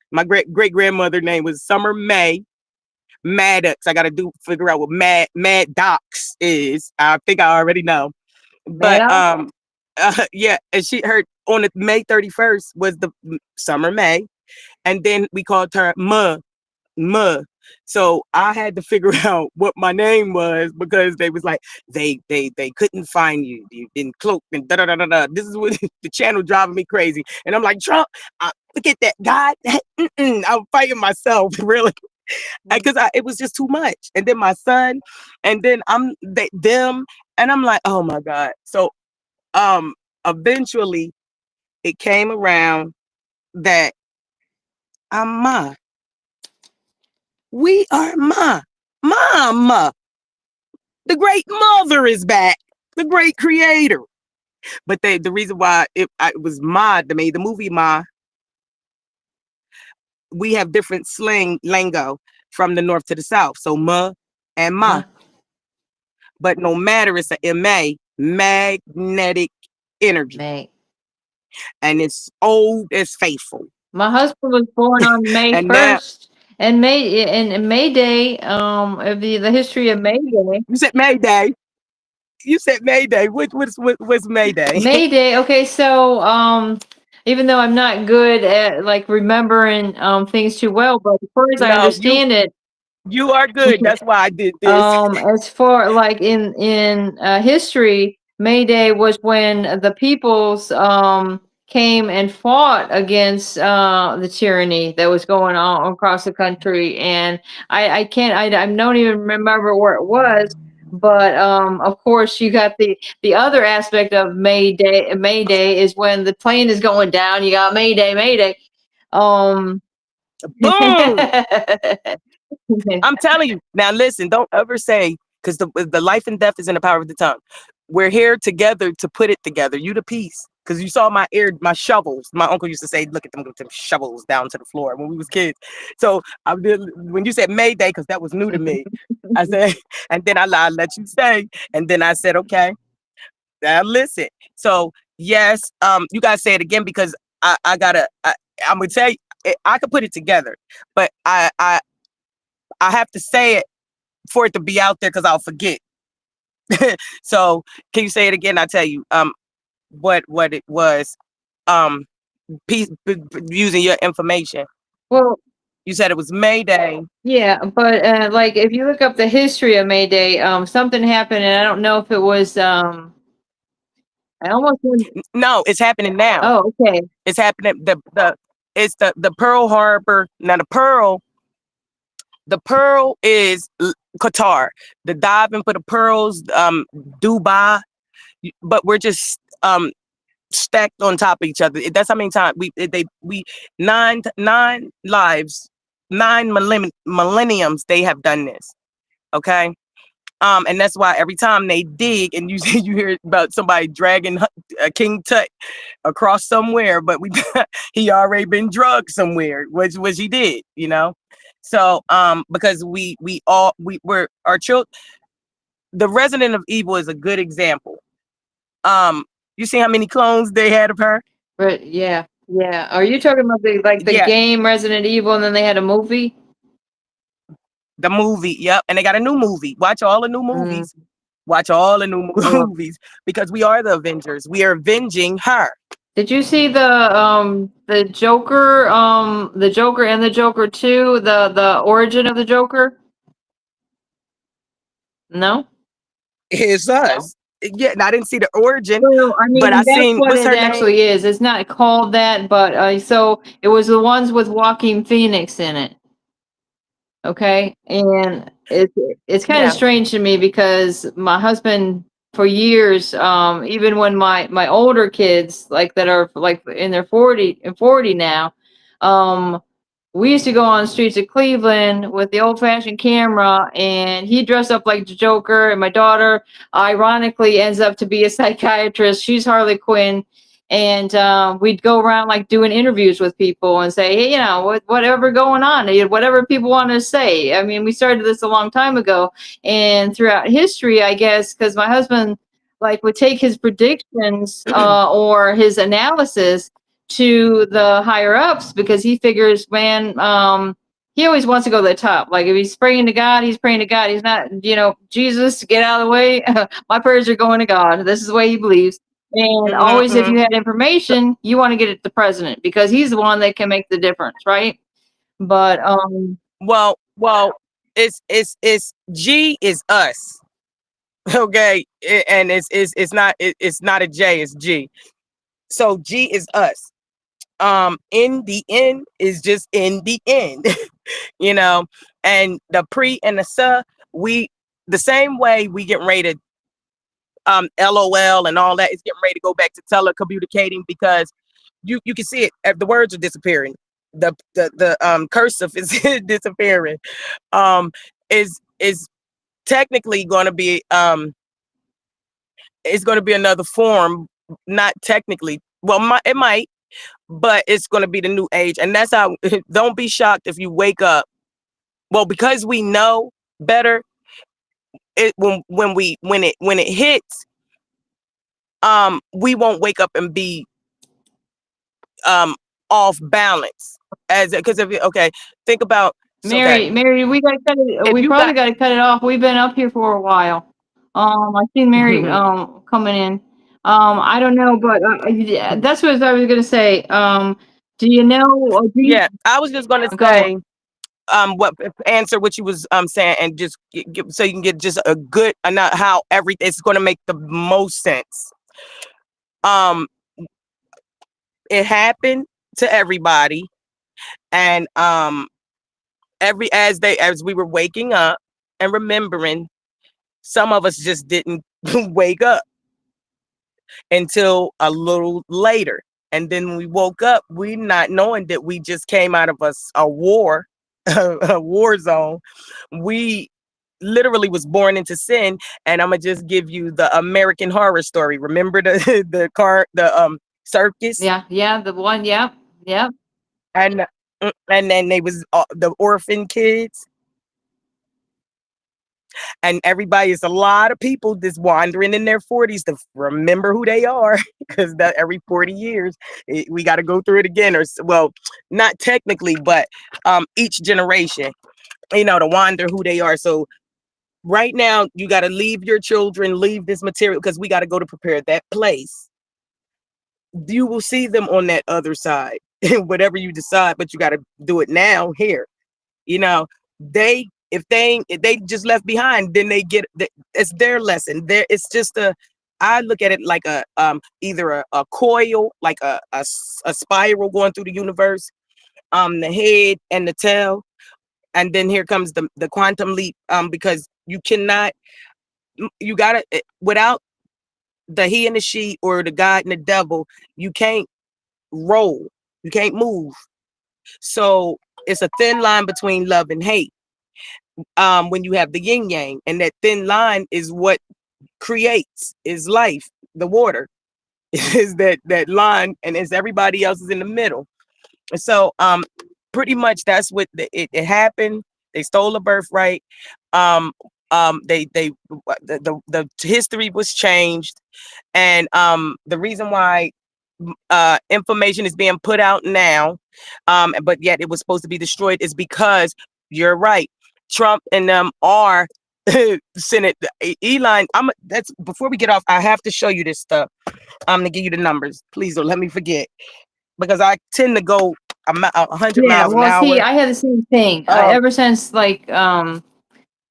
my great grandmother name was Summer May Maddox. I got to figure out what Maddox is. I think I already know. But Maddox? yeah, and her on the May 31st was the Summer May, and then we called her Ma. So I had to figure out what my name was because they was like they couldn't find you. You didn't cloak and da da da da da. This is what the channel driving me crazy. And I'm like, Trump, look at that God. I'm fighting myself really because it was just too much. And then my son, and then them, and I'm like, oh my God. So eventually it came around that I'm Ma. We are Mama. The great mother is back. The great creator. But the reason why it was Ma, the movie Ma, we have different slang lingo from the north to the south. So Ma and Ma. But no matter, it's a MA, magnetic energy. May. And it's old as faithful. My husband was born on May And 1st. And May Day, of the history of May Day. You said May Day. You said May Day. What's May Day? May Day. Okay, so even though I'm not good at like remembering things too well, but as far as I understand it, you are good. That's why I did this. As far like in history, May Day was when the peoples came and fought against the tyranny that was going on across the country, and I don't even remember where it was. But of course, you got the other aspect of May Day. May Day is when the plane is going down. You got May Day, May Day. Boom! I'm telling you. Now listen, don't ever say, because the life and death is in the power of the tongue. We're here together to put it together. You the piece. Because you saw my shovels. My uncle used to say, look at them shovels down to the floor when we was kids. So when you said May Day, because that was new to me, I said, and then I let you say, and then I said, okay, now listen. So yes, you guys say it again because I'm gonna tell you, I could put it together, but I have to say it for it to be out there because I'll forget. So can you say it again? I'll tell you what it was, using your information. Well, you said it was May Day. Yeah, but like if you look up the history of May Day, something happened, and I don't know if it was I almost no, it's happening now. Oh, okay. It's happening. It's the Pearl Harbor. Now the pearl is Qatar. The diving for the pearls, Dubai. But we're just stacked on top of each other. That's how many times we nine lives, 9 millenniums they have done this. Okay. And that's why every time they dig and you hear about somebody dragging King Tut across somewhere, but he already been drugged somewhere, which he did, you know. So because we're our children. The Resident of Evil is a good example. You see how many clones they had of her? But yeah. Are you talking about the game Resident Evil, and then they had a movie? The movie, yep. And they got a new movie. Watch all the new movies. Watch all the new movies because we are the Avengers. We are avenging her. Did you see the Joker, the Joker and the Joker 2, the origin of the Joker? No? It's us. Yeah, and I didn't see the origin, well, I mean, but I seen what what's her it actually name? is. It's not called that, but so it was the ones with Joaquin Phoenix in it. Okay, and it's kind of strange to me because my husband for years, even when my older kids like that are like in their 40 now, we used to go on the streets of Cleveland with the old-fashioned camera, and he dressed up like the Joker, and my daughter ironically ends up to be a psychiatrist. She's Harley Quinn. And we'd go around like doing interviews with people and say, hey, you know, whatever going on, whatever people want to say. I mean, we started this a long time ago, and throughout history, I guess, because my husband like would take his predictions or his analysis to the higher ups because he figures, man, he always wants to go to the top. Like if he's praying to God, he's praying to God. He's not, Jesus, get out of the way. My prayers are going to God. This is the way he believes. And always, if you had information, you want to get it to the president because he's the one that can make the difference, right? But Well, it's G is us. Okay, and it's not a J, it's G. So G is us. In the end is just in the end, you know, and the pre and the we the same way we get ready to LOL and all that is getting ready to go back to telecommunicating because you can see it. The words are disappearing. The cursive is disappearing. Is technically going to be it's going to be another form, not technically. Well, it might, but it's going to be the new age, and that's how. Don't be shocked if you wake up. Well, because we know better. When it hits, we won't wake up and be off balance as because of okay. Think about Mary, we got to cut it. We probably got to cut it off. We've been up here for a while. I seen Mary coming in. I don't know, but that's what I was gonna say. Do you know? Yeah, I was just gonna say what answer what you was saying and just so you can get just a good not how everything it's going to make the most sense. It happened to everybody, and as we were waking up and remembering, some of us just didn't wake up until a little later, and then when we woke up, we not knowing that we just came out of a war, a war zone. We literally was born into sin, and I'm gonna just give you the American Horror Story. Remember the circus? Yeah, the one. Yep. And then they was the orphan kids, and everybody is a lot of people just wandering in their 40s to remember who they are because that every 40 years we got to go through it again, or well, not technically, but each generation, to wonder who they are. So right now you got to leave your children, leave this material, because we got to go to prepare that place. You will see them on that other side, whatever you decide, but you got to do it now here. If they just left behind, then they get it's their lesson. It's just I look at it like either a coil, like a spiral going through the universe, the head and the tail, and then here comes the quantum leap, because you gotta without the he and the she, or the God and the devil, you can't roll, you can't move. So it's a thin line between love and hate. When you have the yin yang, and that thin line is what creates is life. The water is that line, and as everybody else is in the middle. So pretty much that's what it happened. They stole a birthright. The history was changed, and the reason why information is being put out now, but yet it was supposed to be destroyed, is because you're right. Trump and them are Senate. Elon, that's before we get off, I have to show you this stuff. I'm gonna give you the numbers. Please don't let me forget, because I tend to go 100 miles an hour. See, I had the same thing ever since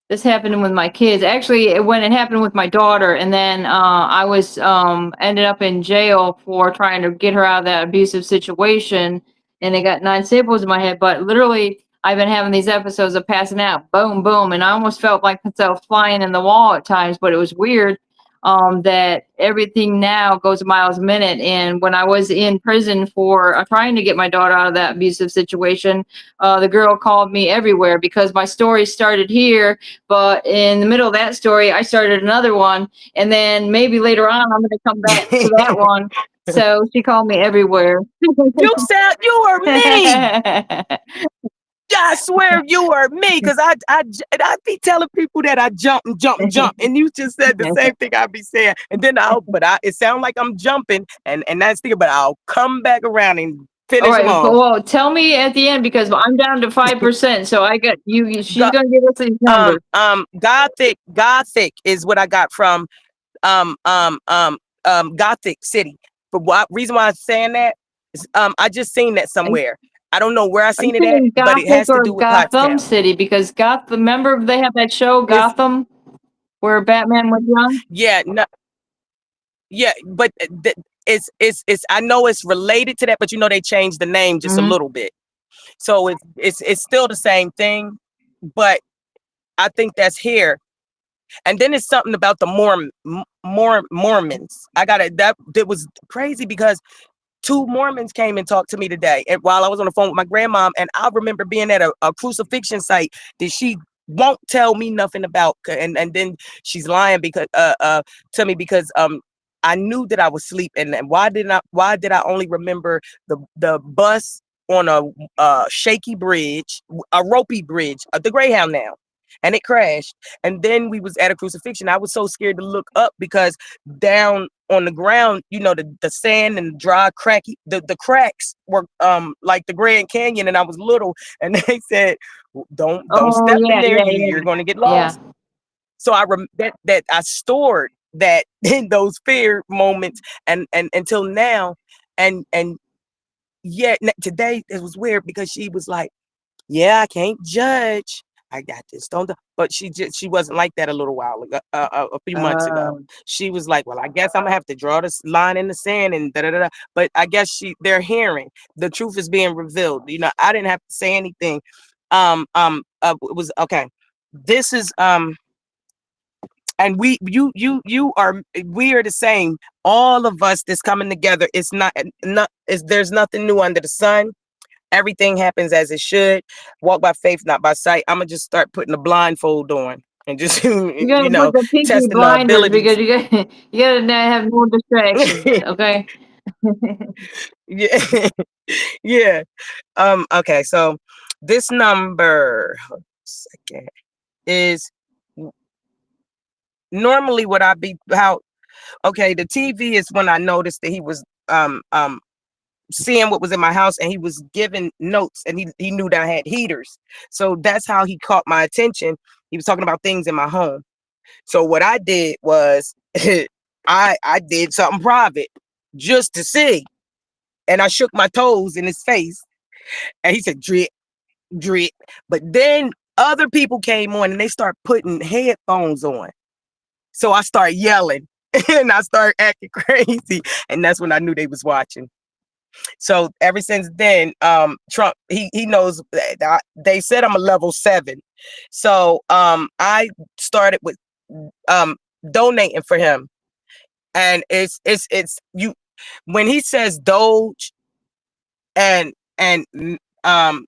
this happened with my kids. Actually, when it happened with my daughter, and then I was ended up in jail for trying to get her out of that abusive situation, and it got 9 staples in my head. But literally, I've been having these episodes of passing out, boom, boom, and I almost felt like myself flying in the wall at times. But it was weird that everything now goes miles a minute. And when I was in prison for trying to get my daughter out of that abusive situation, the girl called me everywhere because my story started here, but in the middle of that story, I started another one, and then maybe later on, I'm going to come back to that one. So she called me everywhere. You are me. I swear you are me, because I be telling people that I jump, and you just said the same thing I be saying, and then it sounds like I'm jumping, and that's the thing, but I'll come back around and finish them all. Well, tell me at the end, because I'm down to 5%, so I got you. She's gonna give us these numbers. Gothic is what I got from Gothic city. But what reason why I'm saying that is I just seen that somewhere. I don't know where I Are you seen it at, saying but it Gothic has to or do with Gotham Pottstown. City? Because Gotham, remember they have that show It's Gotham where Batman was young? yeah, no, yeah, but it's I know it's related to that, but you know they changed the name just a Hmm. little bit. So it's still the same thing, but I think that's here. And then it's something about the Mormons. I got it. That was crazy because two Mormons came and talked to me today, and while I was on the phone with my grandmom, and I remember being at a crucifixion site that she won't tell me nothing about, and then she's lying because to me because I knew that I was asleep, and why did I only remember the bus on a shaky bridge, a ropey bridge, the Greyhound now, and it crashed, and then we was at a crucifixion. I was so scared to look up because down on the ground, you know, the sand and the dry cracky, the cracks were like the Grand Canyon, and I was little, and they said, don't Oh step in yeah, there, yeah, you're yeah, going to get yeah. lost. So that I stored that in those fear moments, and until now, and yet today it was weird because she was like, yeah, I can't judge. I got this, don't. But she wasn't like that a little while ago, a few months ago. Um, She was like, well, I guess I'm gonna have to draw this line in the sand and da da da. But I guess they're hearing the truth is being revealed. You know, I didn't have to say anything. It was okay. This is and we are the same. All of us that's coming together. It's not. There's nothing new under the sun. Everything happens as it should. Walk by faith, not by sight. I'm gonna just start putting the blindfold on and just you gotta you put know the pinky testing the blinders because abilities. you gotta not have more distractions. Okay. Yeah, yeah. Okay, so this number, hold on a second, is normally what I be how. Okay, the TV is when I noticed that he was seeing what was in my house, and he was giving notes, and he knew that I had heaters. So that's how he caught my attention. He was talking about things in my home. So what I did was I did something private just to see. And I shook my toes in his face, and he said drip, drip. But then other people came on and they start putting headphones on. So I start yelling and I start acting crazy. And that's when I knew they was watching. So ever since then, Trump, he knows that they said I'm a level 7. So I started with donating for him. And it's you when he says Doge and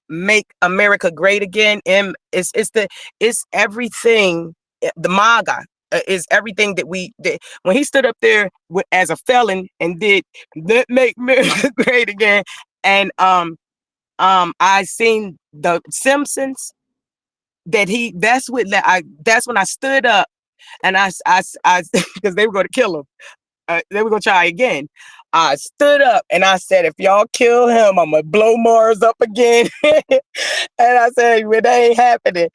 make America great again, it's everything, the MAGA is everything that we did when he stood up there as a felon and did let make America great again. And I seen the Simpsons that that's when I stood up, and I because they were going to kill him. They were gonna try again. I stood up and I said, if y'all kill him, I'm gonna blow Mars up again. And I said, well, that ain't happening.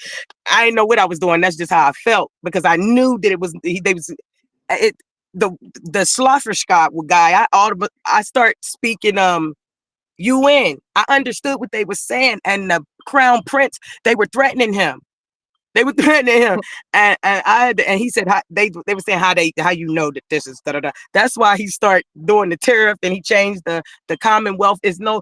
I didn't know what I was doing. That's just how I felt, because I knew that it was it the Schlafferscott guy. I start speaking UN. I understood what they were saying, and the Crown Prince, they were threatening him. They were threatening him, and he said they were saying how you know that this is da da da. That's why he started doing the tariff, and he changed the Commonwealth is the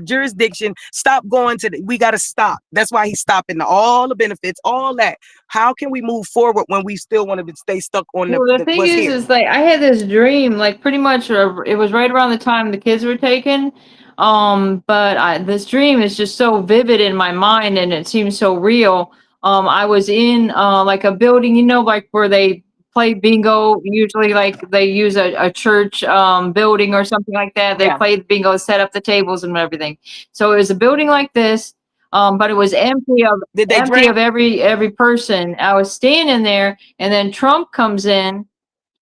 jurisdiction. Stop going to we got to stop. That's why he's stopping all the benefits, all that. How can we move forward when we still want to stay stuck on Well, the thing what's here? is like I had this dream, like pretty much it was right around the time the kids were taken. But this dream is just so vivid in my mind, and it seems so real. I was in like a building, you know, like where they play bingo. Usually, like they use a church building or something like that. They Yeah. play bingo, set up the tables and everything. So it was a building like this. But it was Did they empty drink? of every person. I was standing there, and then Trump comes in,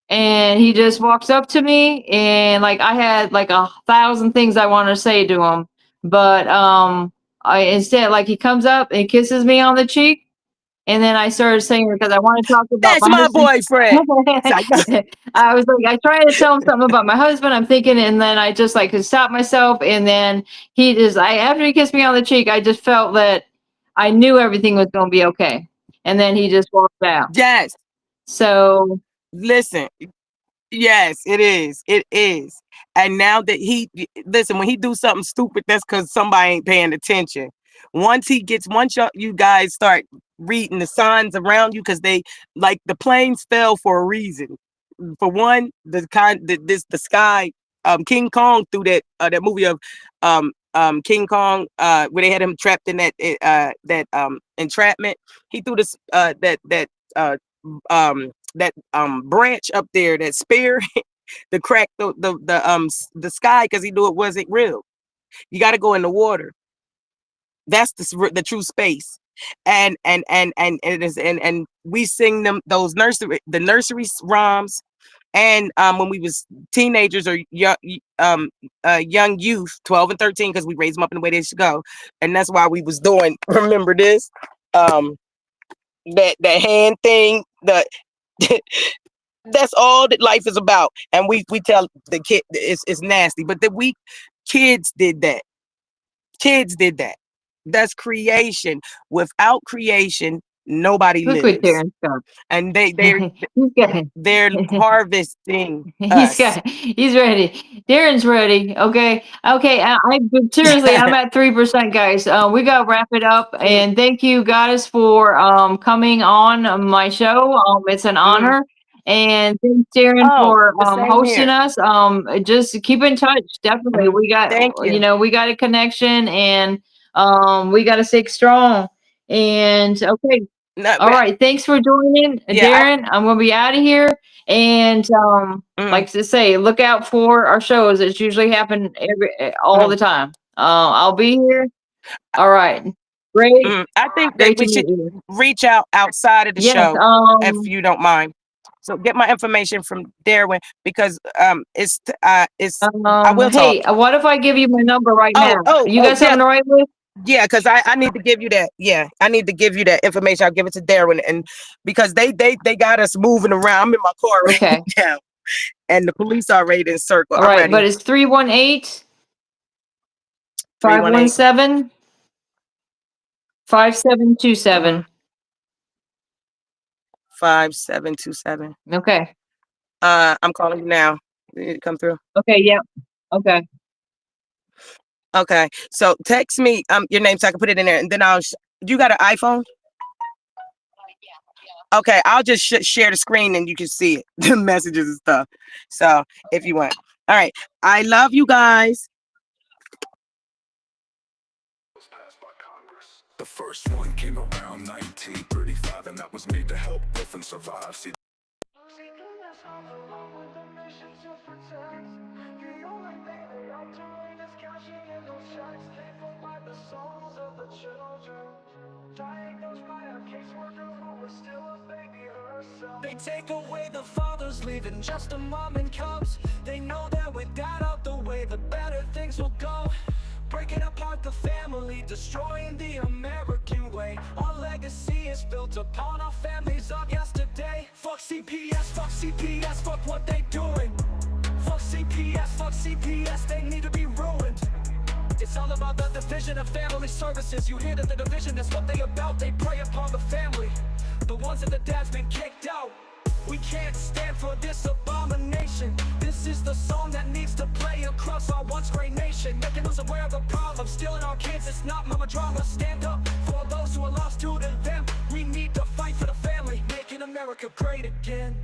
and he just walks up to me, and like I had like 1,000 things I want to say to him, but I instead, like, he comes up and kisses me on the cheek, And then I started saying, because I want to talk about That's my boyfriend. I was like, I tried to tell him something about my husband. I'm thinking, and then I just like could stop myself. And then after he kissed me on the cheek, I just felt that I knew everything was going to be okay. And then he just walked out. Yes. So listen. Yes, it is. It is. And now that listen, when he do something stupid, that's because somebody ain't paying attention. Once you guys start reading the signs around you, because they like the planes fell for a reason. For one, the sky, King Kong threw that movie of King Kong, where they had him trapped in that entrapment. He threw this branch up there, that spear, to crack the sky, because he knew it wasn't real. You got to go in the water. That's the true space. And it is, and we sing those nursery rhymes, and when we was teenagers or young youth, 12 and 13, because we raised them up in the way they should go, and that's why we was doing. Remember this, that hand thing, that's all that life is about. And we tell the kid it's nasty, but kids did that. That's creation. Without creation, nobody lives. And they're harvesting us. He's ready. Darren's ready. Okay. Seriously, I'm at 3%, guys. We got to wrap it up. And thank you guys for coming on my show. It's an honor. And thanks, Darren, for hosting us. Just keep in touch. Definitely. We got we got a connection, and we got to stay strong. And okay. All right. Thanks for joining, Darren. I'm going to be out of here. And like to say, look out for our shows. It's usually happen all the time. I'll be here. All right. Great. I think that we should reach out outside of the show, if you don't mind. So get my information from Darren, because it's I will talk. Hey, what if I give you my number right now? You guys have the right list? Yeah, because I need to give you that. Yeah, I need to give you that information. I'll give it to Darren, and because they got us moving around. I'm in my car right now, and the police are ready to circle. All right, but it's 318 517 5727. 5727. Okay. I'm calling you now. Did it come through? Okay. Yeah. Okay. Okay. So text me your name so I can put it in there, and then you got an iPhone? Yeah. Okay. I'll just share the screen and you can see it, the messages and stuff. So if you want. All right. I love you guys. The first one came around 1935, and that was made to help orphans survive. See, they take away the fathers, leaving just a mom and cubs. They know that with dad out the way, the better things will go. Breaking apart the family, destroying the American way. Our legacy is built upon our families of yesterday. Fuck CPS, fuck what they doing. Fuck CPS, they need to be ruined. It's all about the division of family services. You hear that the division is what they about. They prey upon the family, the ones that the dad's been kicked out. We can't stand for this abomination. This is the song that needs to play across our once great nation, making us aware of the problem. Stealing our kids, it's not mama drama. Stand up for those who are lost to them. We need to fight for the family, making America great again.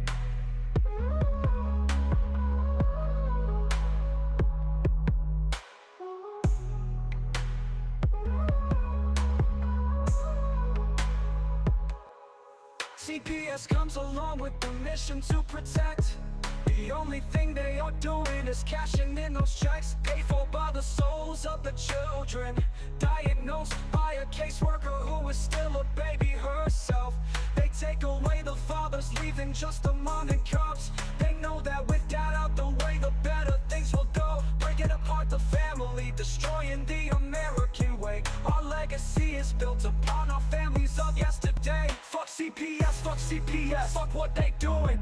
CPS comes along with the mission to protect. The only thing they are doing is cashing in those checks, paid for by the souls of the children, diagnosed by a caseworker who is still a baby herself. They take away the fathers, leaving just the mom and cubs. They know that with dad out the way, the better things will go. Breaking apart the family, destroying the American way. Our legacy is built upon our families of yesterday. CPS, fuck CPS, fuck what they doing.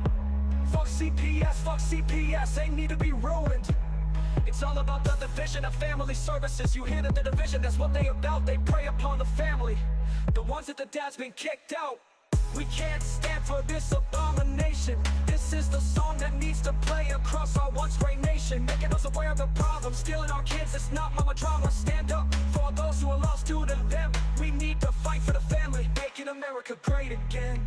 Fuck CPS, they need to be ruined. It's all about the division of family services. You hear the division, that's what they about. They prey upon the family, the ones that the dad's been kicked out. We can't stand for this abomination. This is the song that needs to play across our once great nation, making us aware of the problem, stealing our kids. It's not mama drama. Stand up for those who are lost due to them. We need to fight for the family, making America great again.